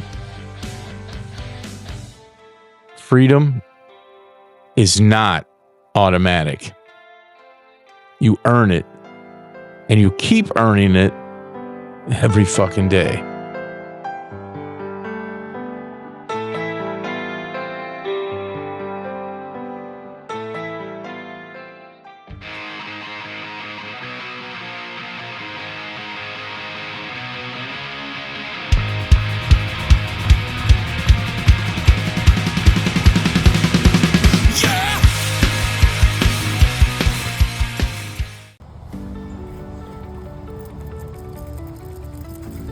Freedom is not automatic. You earn it, and you keep earning it every fucking day.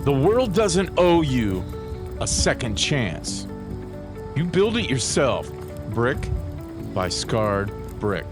The world doesn't owe you a second chance. You build it yourself, brick by scarred brick.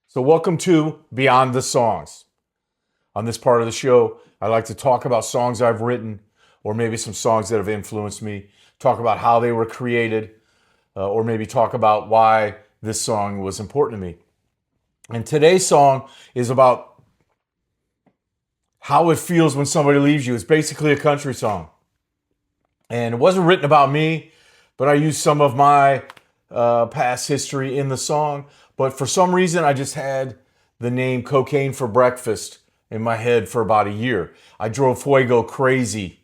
So welcome to Beyond the Songs. On this part of the show, I like to talk about songs I've written, or maybe some songs that have influenced me, talk about how they were created, or maybe talk about why this song was important to me. And today's song is about how it feels when somebody leaves you. It's basically a country song. And it wasn't written about me, but I used some of my past history in the song. But for some reason, I just had the name Cocaine for Breakfast in my head for about a year. I drove Fuego crazy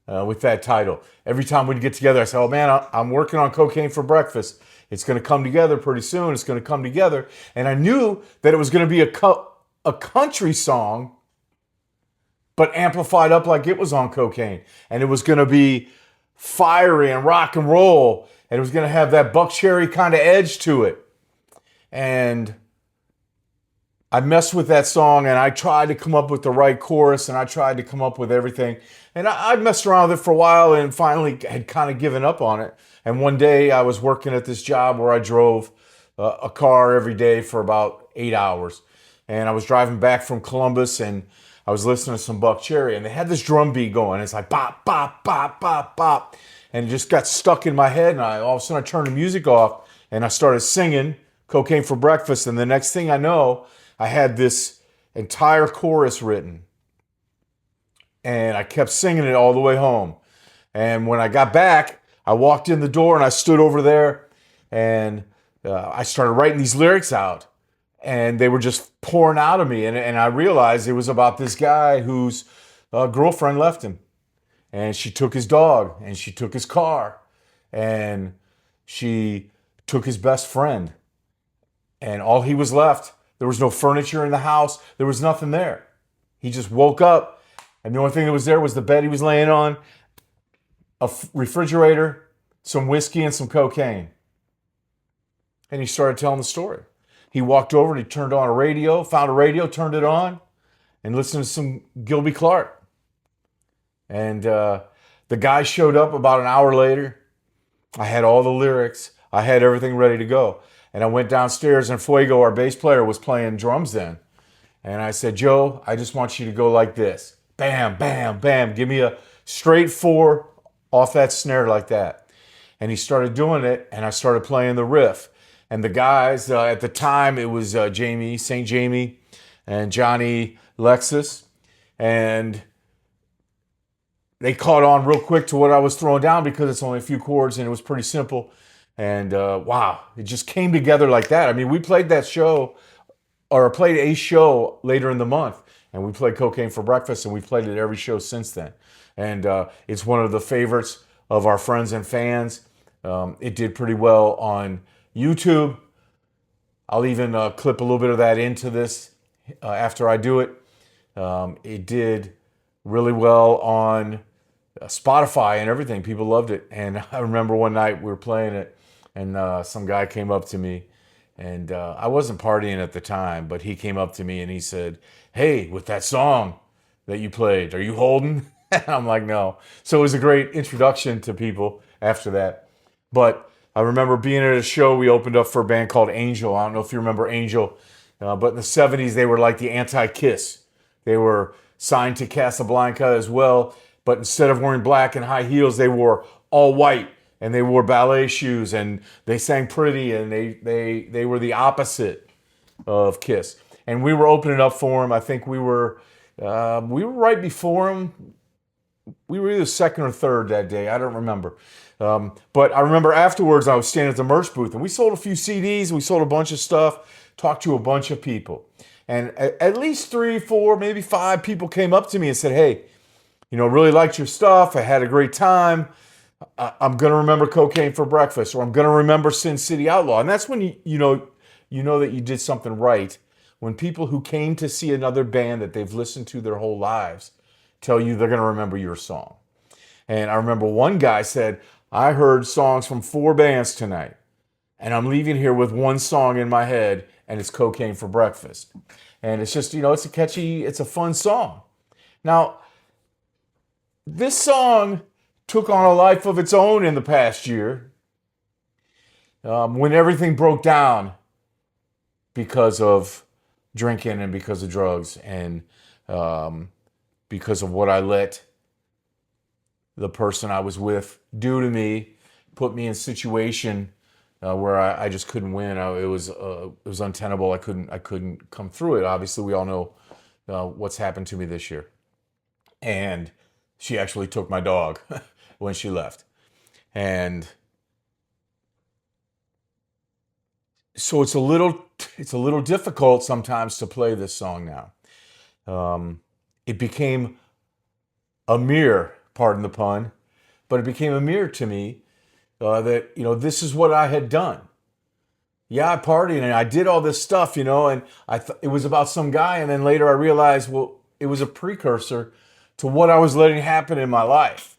with that title. Every time we'd get together, I said, oh man, I'm working on Cocaine for Breakfast. It's going to come together pretty soon. It's going to come together. And I knew that it was going to be a country song, but amplified up like it was on cocaine. And it was going to be fiery and rock and roll. And it was going to have that Buck Cherry kind of edge to it. And I messed with that song, and I tried to come up with the right chorus, and I tried to come up with everything. And I messed around with it for a while and finally had kind of given up on it. And one day I was working at this job where I drove a car every day for about 8 hours. And I was driving back from Columbus, and I was listening to some Buck Cherry, and they had this drum beat going. It's like bop, bop, bop, bop, bop. And it just got stuck in my head, and all of a sudden I turned the music off, and I started singing Cocaine for Breakfast, and the next thing I know, I had this entire chorus written. And I kept singing it all the way home. And when I got back, I walked in the door and I stood over there, and I started writing these lyrics out. And they were just pouring out of me. And I realized it was about this guy whose girlfriend left him. And she took his dog, and she took his car, and she took his best friend. And all he was left, there was no furniture in the house. There was nothing there. He just woke up, and the only thing that was there was the bed he was laying on, a refrigerator, some whiskey, and some cocaine. And he started telling the story. He walked over and he turned on a radio, found a radio, turned it on, and listened to some Gilby Clarke. And the guy showed up about an hour later. I had all the lyrics. I had everything ready to go. And I went downstairs, and Fuego, our bass player, was playing drums then. And I said, Joe, I just want you to go like this. Bam, bam, bam. Give me a straight 4 off that snare like that. And he started doing it, and I started playing the riff. And the guys, at the time, it was Jamie, St. Jamie, and Johnny Lexus. And they caught on real quick to what I was throwing down because it's only a few chords, and it was pretty simple. And wow, it just came together like that. I mean, we played that show, or played a show later in the month, and we played Cocaine for Breakfast, and we've played it every show since then. And it's one of the favorites of our friends and fans. It did pretty well on YouTube. I'll even clip a little bit of that into this after I do it. It did really well on Spotify and everything. People loved it. And I remember one night we were playing it, and some guy came up to me, and I wasn't partying at the time, but he came up to me and he said, "Hey, with that song that you played, are you holding?" And I'm like, "No." So it was a great introduction to people after that. But I remember being at a show. We opened up for a band called Angel. I don't know if you remember Angel, but in the 70s, they were like the anti-Kiss. They were signed to Casablanca as well, but instead of wearing black and high heels, they wore all white, and they wore ballet shoes, and they sang pretty, and they were the opposite of Kiss. And we were opening up for them. I think we were right before them. We were either second or third that day. I don't remember. But I remember afterwards I was standing at the merch booth, and we sold a few CDs. We sold a bunch of stuff, talked to a bunch of people. And at least 3, 4, maybe 5 people came up to me and said, "Hey, really liked your stuff. I had a great time. I'm going to remember Cocaine for Breakfast, or I'm going to remember Sin City Outlaw." And that's when you know that you did something right. When people who came to see another band that they've listened to their whole lives tell you they're going to remember your song. And I remember one guy said, "I heard songs from 4 bands tonight, and I'm leaving here with one song in my head, and it's Cocaine for Breakfast." And it's just, it's a catchy, it's a fun song. Now, this song took on a life of its own in the past year, when everything broke down because of drinking and because of drugs, and because of what I let the person I was with do to me, put me in a situation where I just couldn't win. It was untenable. I couldn't come through it. Obviously, we all know what's happened to me this year. And she actually took my dog when she left. And so it's a little difficult sometimes to play this song now. It became a mirror, pardon the pun, but it became a mirror to me that, this is what I had done. Yeah, I partied and I did all this stuff, and I it was about some guy, and then later I realized, well, it was a precursor to what I was letting happen in my life.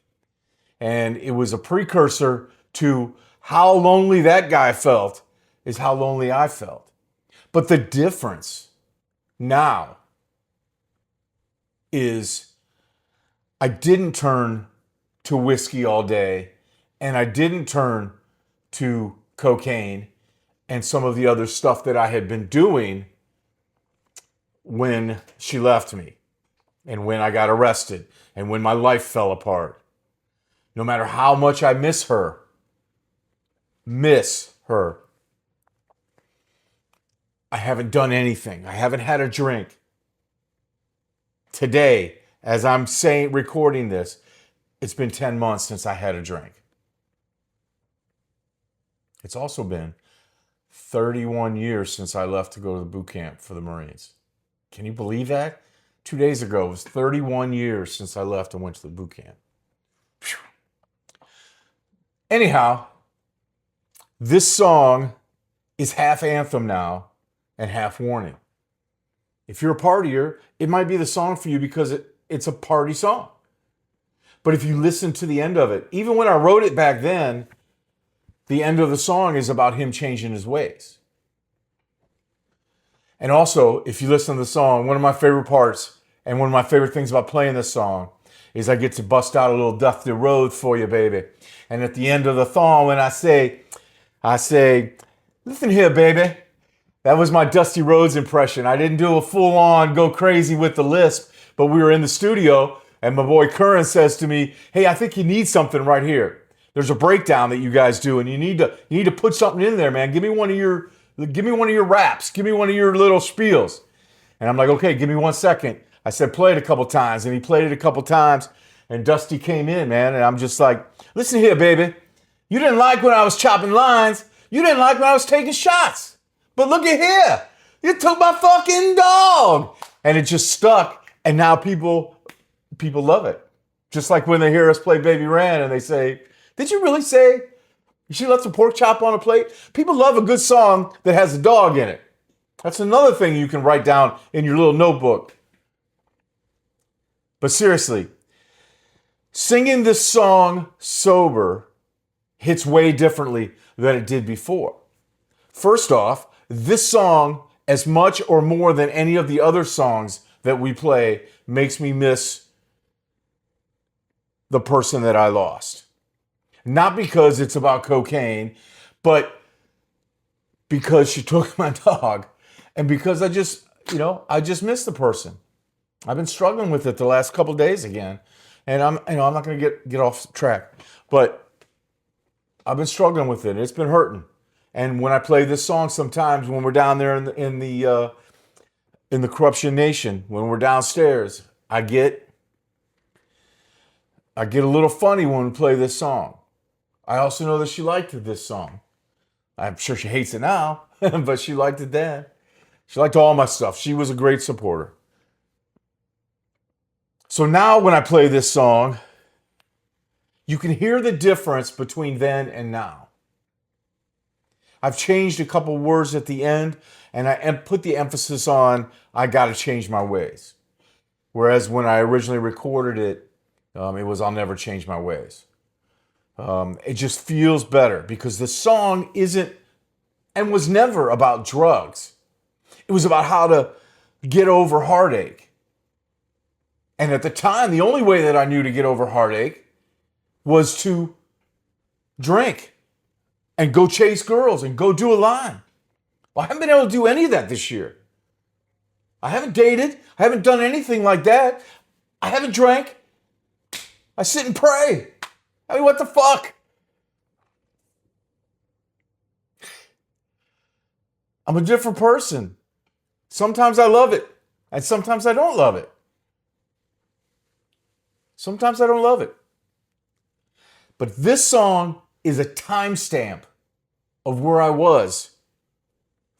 And it was a precursor to how lonely that guy felt is how lonely I felt. But the difference now is I didn't turn to whiskey all day, and I didn't turn to cocaine and some of the other stuff that I had been doing when she left me, and when I got arrested, and when my life fell apart. No matter how much I miss her, I haven't done anything. I haven't had a drink. Today, as I'm recording this, it's been 10 months since I had a drink. It's also been 31 years since I left to go to the boot camp for the Marines. Can you believe that? 2 days ago, it was 31 years since I left and went to the boot camp. Whew. Anyhow, this song is half anthem now and half warning. If you're a partier, it might be the song for you because it's a party song. But if you listen to the end of it, even when I wrote it back then, the end of the song is about him changing his ways. And also, if you listen to the song, one of my favorite parts and one of my favorite things about playing this song is I get to bust out a little Dusty Road for you, baby. And at the end of the song, when I say, "Listen here, baby." That was my Dusty Rhodes impression. I didn't do a full-on go crazy with the lisp, but we were in the studio, and my boy Curran says to me, "Hey, I think you need something right here. There's a breakdown that you guys do, and you need to put something in there, man. Give me one of your raps. Give me one of your little spiels." And I'm like, "Okay, give me 1 second." I said, "Play it a couple times," and he played it a couple times, and Dusty came in, man, and I'm just like, "Listen here, baby. You didn't like when I was chopping lines. You didn't like when I was taking shots. But look at here. You took my fucking dog." And it just stuck. And now people love it. Just like when they hear us play Baby Ran and they say, "Did you really say She left a pork chop on a plate. People love a good song that has a dog in it. That's another thing you can write down in your little notebook. But seriously, singing this song sober hits way differently than it did before. First off, this song, as much or more than any of the other songs that we play, makes me miss the person that I lost. Not because it's about cocaine, but because she took my dog and because I just miss the person. I've been struggling with it the last couple days again, and I'm not going to get off track, but I've been struggling with it. It's been hurting. And when I play this song, sometimes when we're down there in the Corruption Nation, when we're downstairs, I get a little funny when we play this song. I also know that she liked this song. I'm sure she hates it now, but she liked it then. She liked all my stuff. She was a great supporter. So now when I play this song, you can hear the difference between then and now. I've changed a couple words at the end, and I put the emphasis on I got to change my ways. Whereas when I originally recorded it, it was I'll never change my ways. It just feels better because the song isn't and was never about drugs. It was about how to get over heartache. And at the time, the only way that I knew to get over heartache was to drink and go chase girls and go do a line. Well, I haven't been able to do any of that this year. I haven't dated. I haven't done anything like that. I haven't drank. I sit and pray. I mean, what the fuck? I'm a different person. Sometimes I love it, and sometimes I don't love it. Sometimes I don't love it. But this song is a timestamp of where I was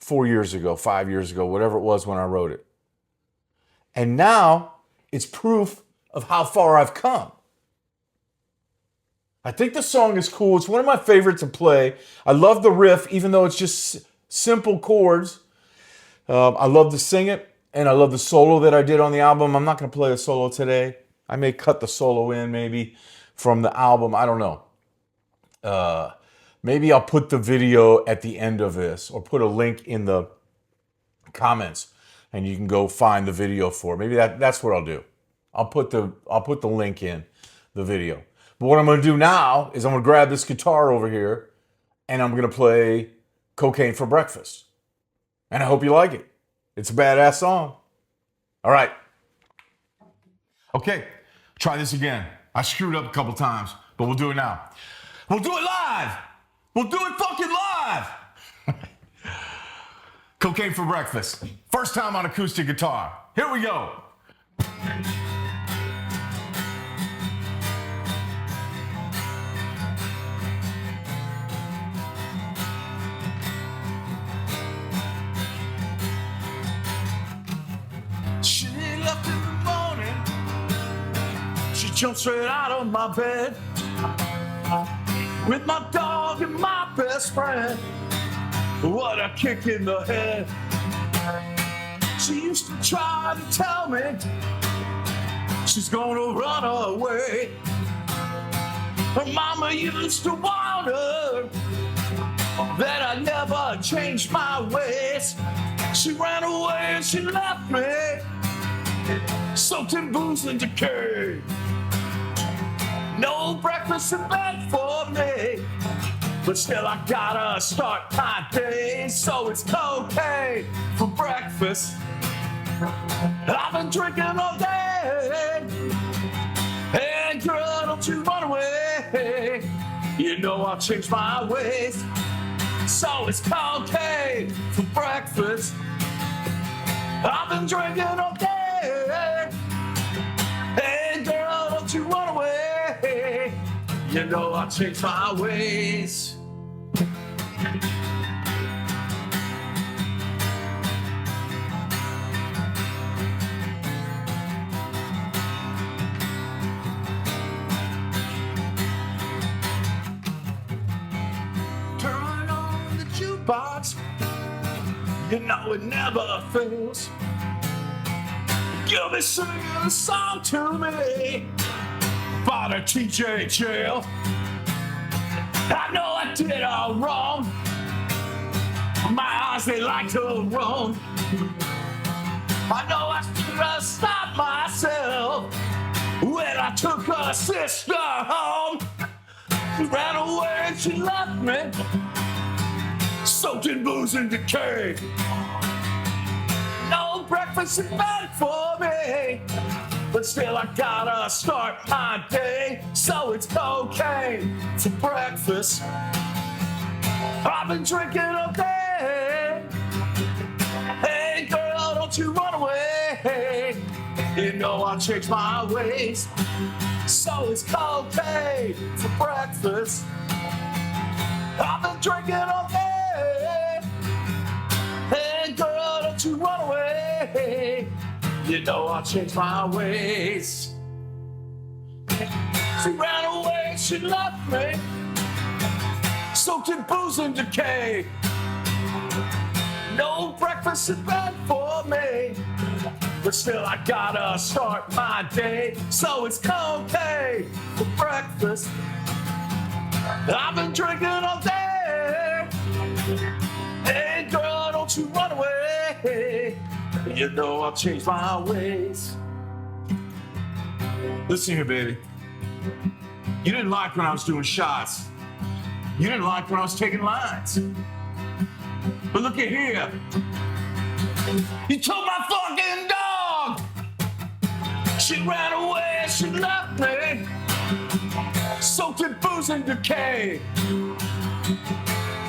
4 years ago, 5 years ago, whatever it was when I wrote it. And now it's proof of how far I've come. I think the song is cool. It's one of my favorites to play. I love the riff, even though it's just simple chords. I love to sing it, and I love the solo that I did on the album. I'm not going to play a solo today. I may cut the solo in maybe from the album. I don't know. Maybe I'll put the video at the end of this or put a link in the comments and you can go find the video for it. Maybe that's what I'll do. I'll put the link in the video. But what I'm going to do now is I'm going to grab this guitar over here and I'm going to play Cocaine for Breakfast. And I hope you like it. It's a badass song. All right. Okay, try this again. I screwed up a couple times, but we'll do it now. We'll do it live. We'll do it fucking live. Cocaine for Breakfast. First time on acoustic guitar. Here we go. She left in the morning. She jumped straight out of my bed with my dog and my best friend. What a kick in the head. She used to try to tell me she's gonna run away. Her mama used to warn her that I never changed my ways. She ran away and she left me soaked in booze and decay. No breakfast in bed for me, but still I gotta start my day. So it's cocaine for breakfast. I've been drinking all day. Hey girl, don't you run away. You know I'll change my ways. So it's cocaine for breakfast. I've been drinking all day. Hey girl, don't you run away. You know I'll change my ways. jukebox. You know it never fails. You'll be singing a song to me about a TJ jail. I know I did all wrong. My eyes, they like to roam. I know I should have stopped myself when I took her sister home. She ran away and she left me, soaked in booze and decay. No breakfast in bed for me, but still I gotta start my day. So it's cocaine for breakfast. I've been drinking all day. Hey girl, don't you run away. You know I'll change my ways. So it's cocaine for breakfast. I've been drinking all day. Hey girl, don't you run away. You know I'll change my ways. She ran away, she left me, soaked in booze and decay. No breakfast in bed for me, but still I gotta start my day. So it's cocaine for breakfast. I've been drinking all day. Hey girl, don't you run away. You know I'll change my ways. Listen here, baby. You didn't like when I was doing shots. You didn't like when I was taking lines. But look at here. You took my fucking dog. She ran away, she left me, soaked in booze and decay.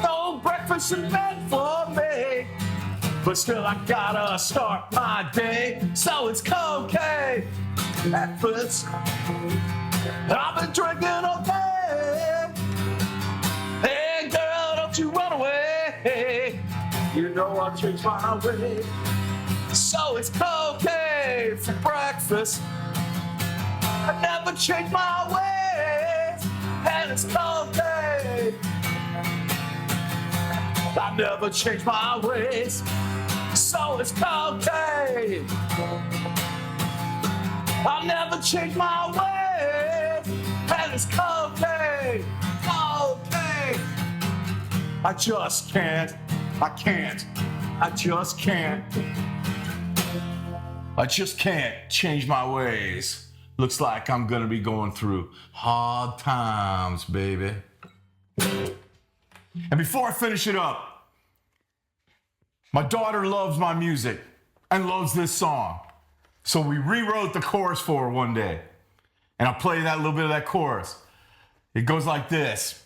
No breakfast in bed for me, but still I gotta start my day. So it's cocaine breakfast. I've been drinking all day. Hey girl, don't you run away. You know I'll change my way. So it's cocaine for breakfast. I never change my ways. And it's cocaine. I never change my ways. So it's cocaine. I'll never change my ways. And it's cocaine. Cocaine. I just can't. I can't. I just can't. I just can't change my ways. Looks like I'm gonna be going through hard times, baby. And before I finish it up, my daughter loves my music and loves this song. So we rewrote the chorus for her one day. And I'll play that little bit of that chorus. It goes like this.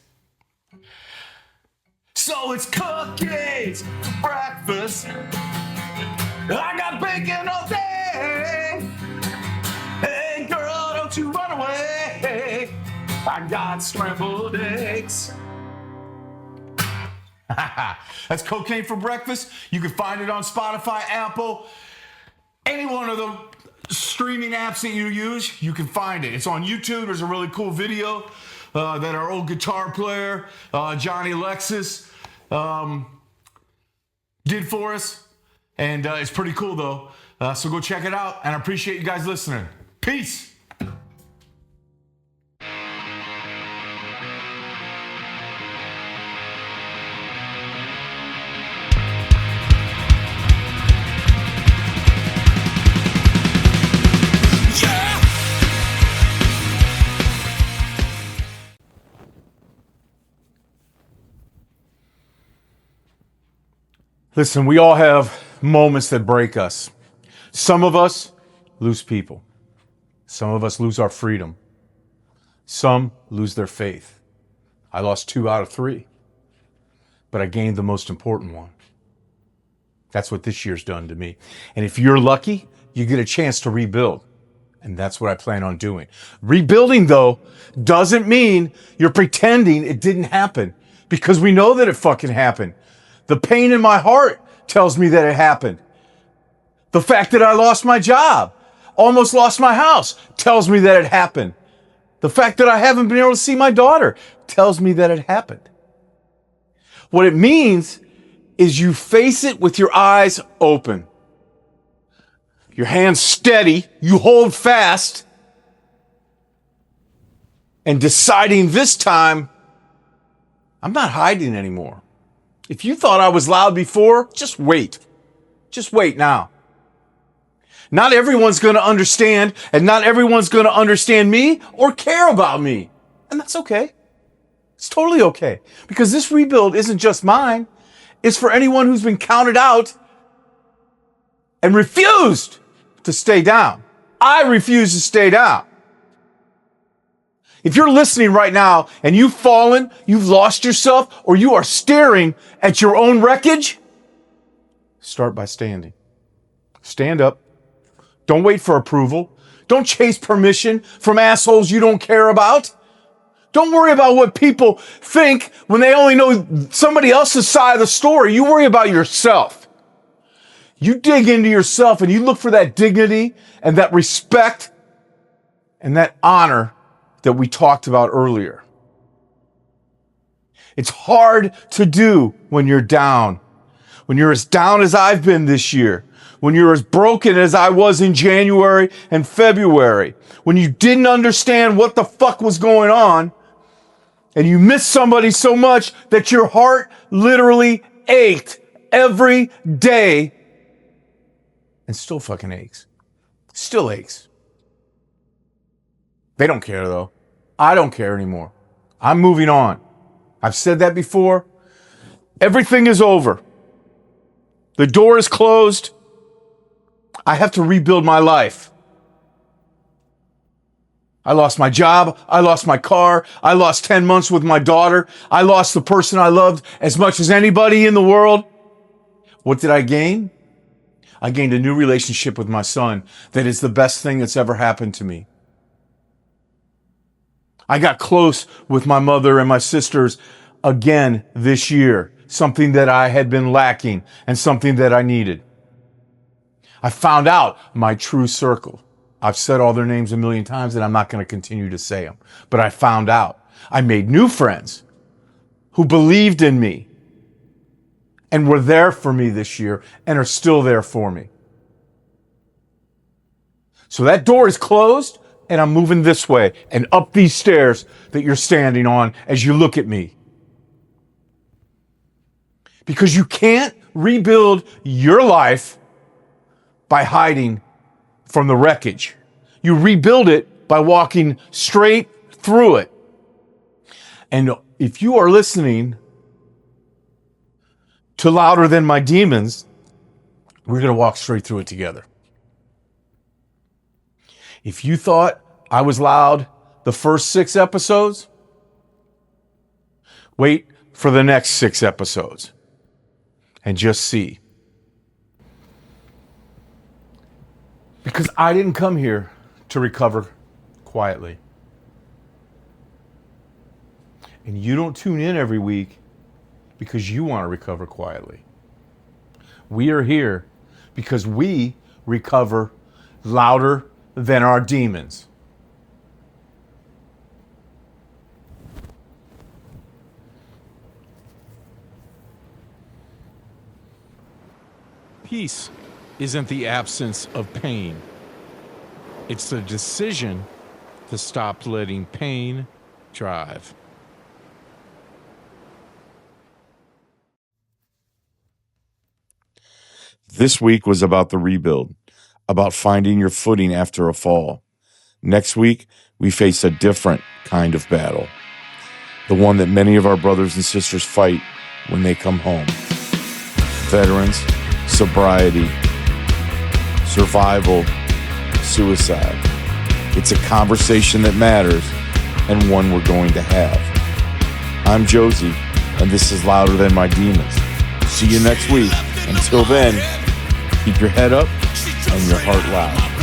So it's cookies for breakfast. I got bacon all day. Hey girl, don't you run away. I got scrambled eggs. That's Cocaine for Breakfast. You can find it on Spotify, Apple, any one of the streaming apps that you use, you can find it. It's on YouTube. There's a really cool video that our old guitar player, Johnny Alexis, did for us. And it's pretty cool, though. So go check it out. And I appreciate you guys listening. Peace. Listen, we all have moments that break us. Some of us lose people. Some of us lose our freedom. Some lose their faith. I lost 2 out of 3, but I gained the most important one. That's what this year's done to me. And if you're lucky, you get a chance to rebuild. And that's what I plan on doing. Rebuilding, though, doesn't mean you're pretending it didn't happen, because we know that it fucking happened. The pain in my heart tells me that it happened. The fact that I lost my job, almost lost my house, tells me that it happened. The fact that I haven't been able to see my daughter tells me that it happened. What it means is you face it with your eyes open. Your hands steady, you hold fast, and deciding this time, I'm not hiding anymore. If you thought I was loud before, just wait. Just wait now. Not everyone's going to understand, and not everyone's going to understand me or care about me. And that's okay. It's totally okay. Because this rebuild isn't just mine. It's for anyone who's been counted out and refused to stay down. I refuse to stay down. If you're listening right now and you've fallen, you've lost yourself, or you are staring at your own wreckage, start by standing. Stand up. Don't wait for approval. Don't chase permission from assholes you don't care about. Don't worry about what people think when they only know somebody else's side of the story. You worry about yourself. You dig into yourself and you look for that dignity and that respect and that honor that we talked about earlier. It's hard to do when you're down. When you're as down as I've been this year. When you're as broken as I was in January and February. When you didn't understand what the fuck was going on. And you missed somebody so much that your heart literally ached every day. And still fucking aches. Still aches. They don't care though. I don't care anymore. I'm moving on. I've said that before. Everything is over. The door is closed. I have to rebuild my life. I lost my job. I lost my car. I lost 10 months with my daughter. I lost the person I loved as much as anybody in the world. What did I gain? I gained a new relationship with my son that is the best thing that's ever happened to me. I got close with my mother and my sisters again this year, something that I had been lacking and something that I needed. I found out my true circle. I've said all their names a million times and I'm not going to continue to say them, but I found out. I made new friends who believed in me and were there for me this year and are still there for me. So that door is closed. And I'm moving this way and up these stairs that you're standing on as you look at me. Because you can't rebuild your life by hiding from the wreckage. You rebuild it by walking straight through it. And if you are listening to Louder Than My Demons, we're going to walk straight through it together. If you thought I was loud the first 6 episodes, wait for the next 6 episodes and just see. Because I didn't come here to recover quietly. And you don't tune in every week because you want to recover quietly. We are here because we recover louder than our demons. Peace isn't the absence of pain. It's the decision to stop letting pain drive. This week was about the rebuild, about finding your footing after a fall. Next week, we face a different kind of battle, the one that many of our brothers and sisters fight when they come home. Veterans, sobriety, survival, suicide. It's a conversation that matters and one we're going to have. I'm Josie, and this is Louder Than My Demons. See you next week. Until then, keep your head up and your heart loud.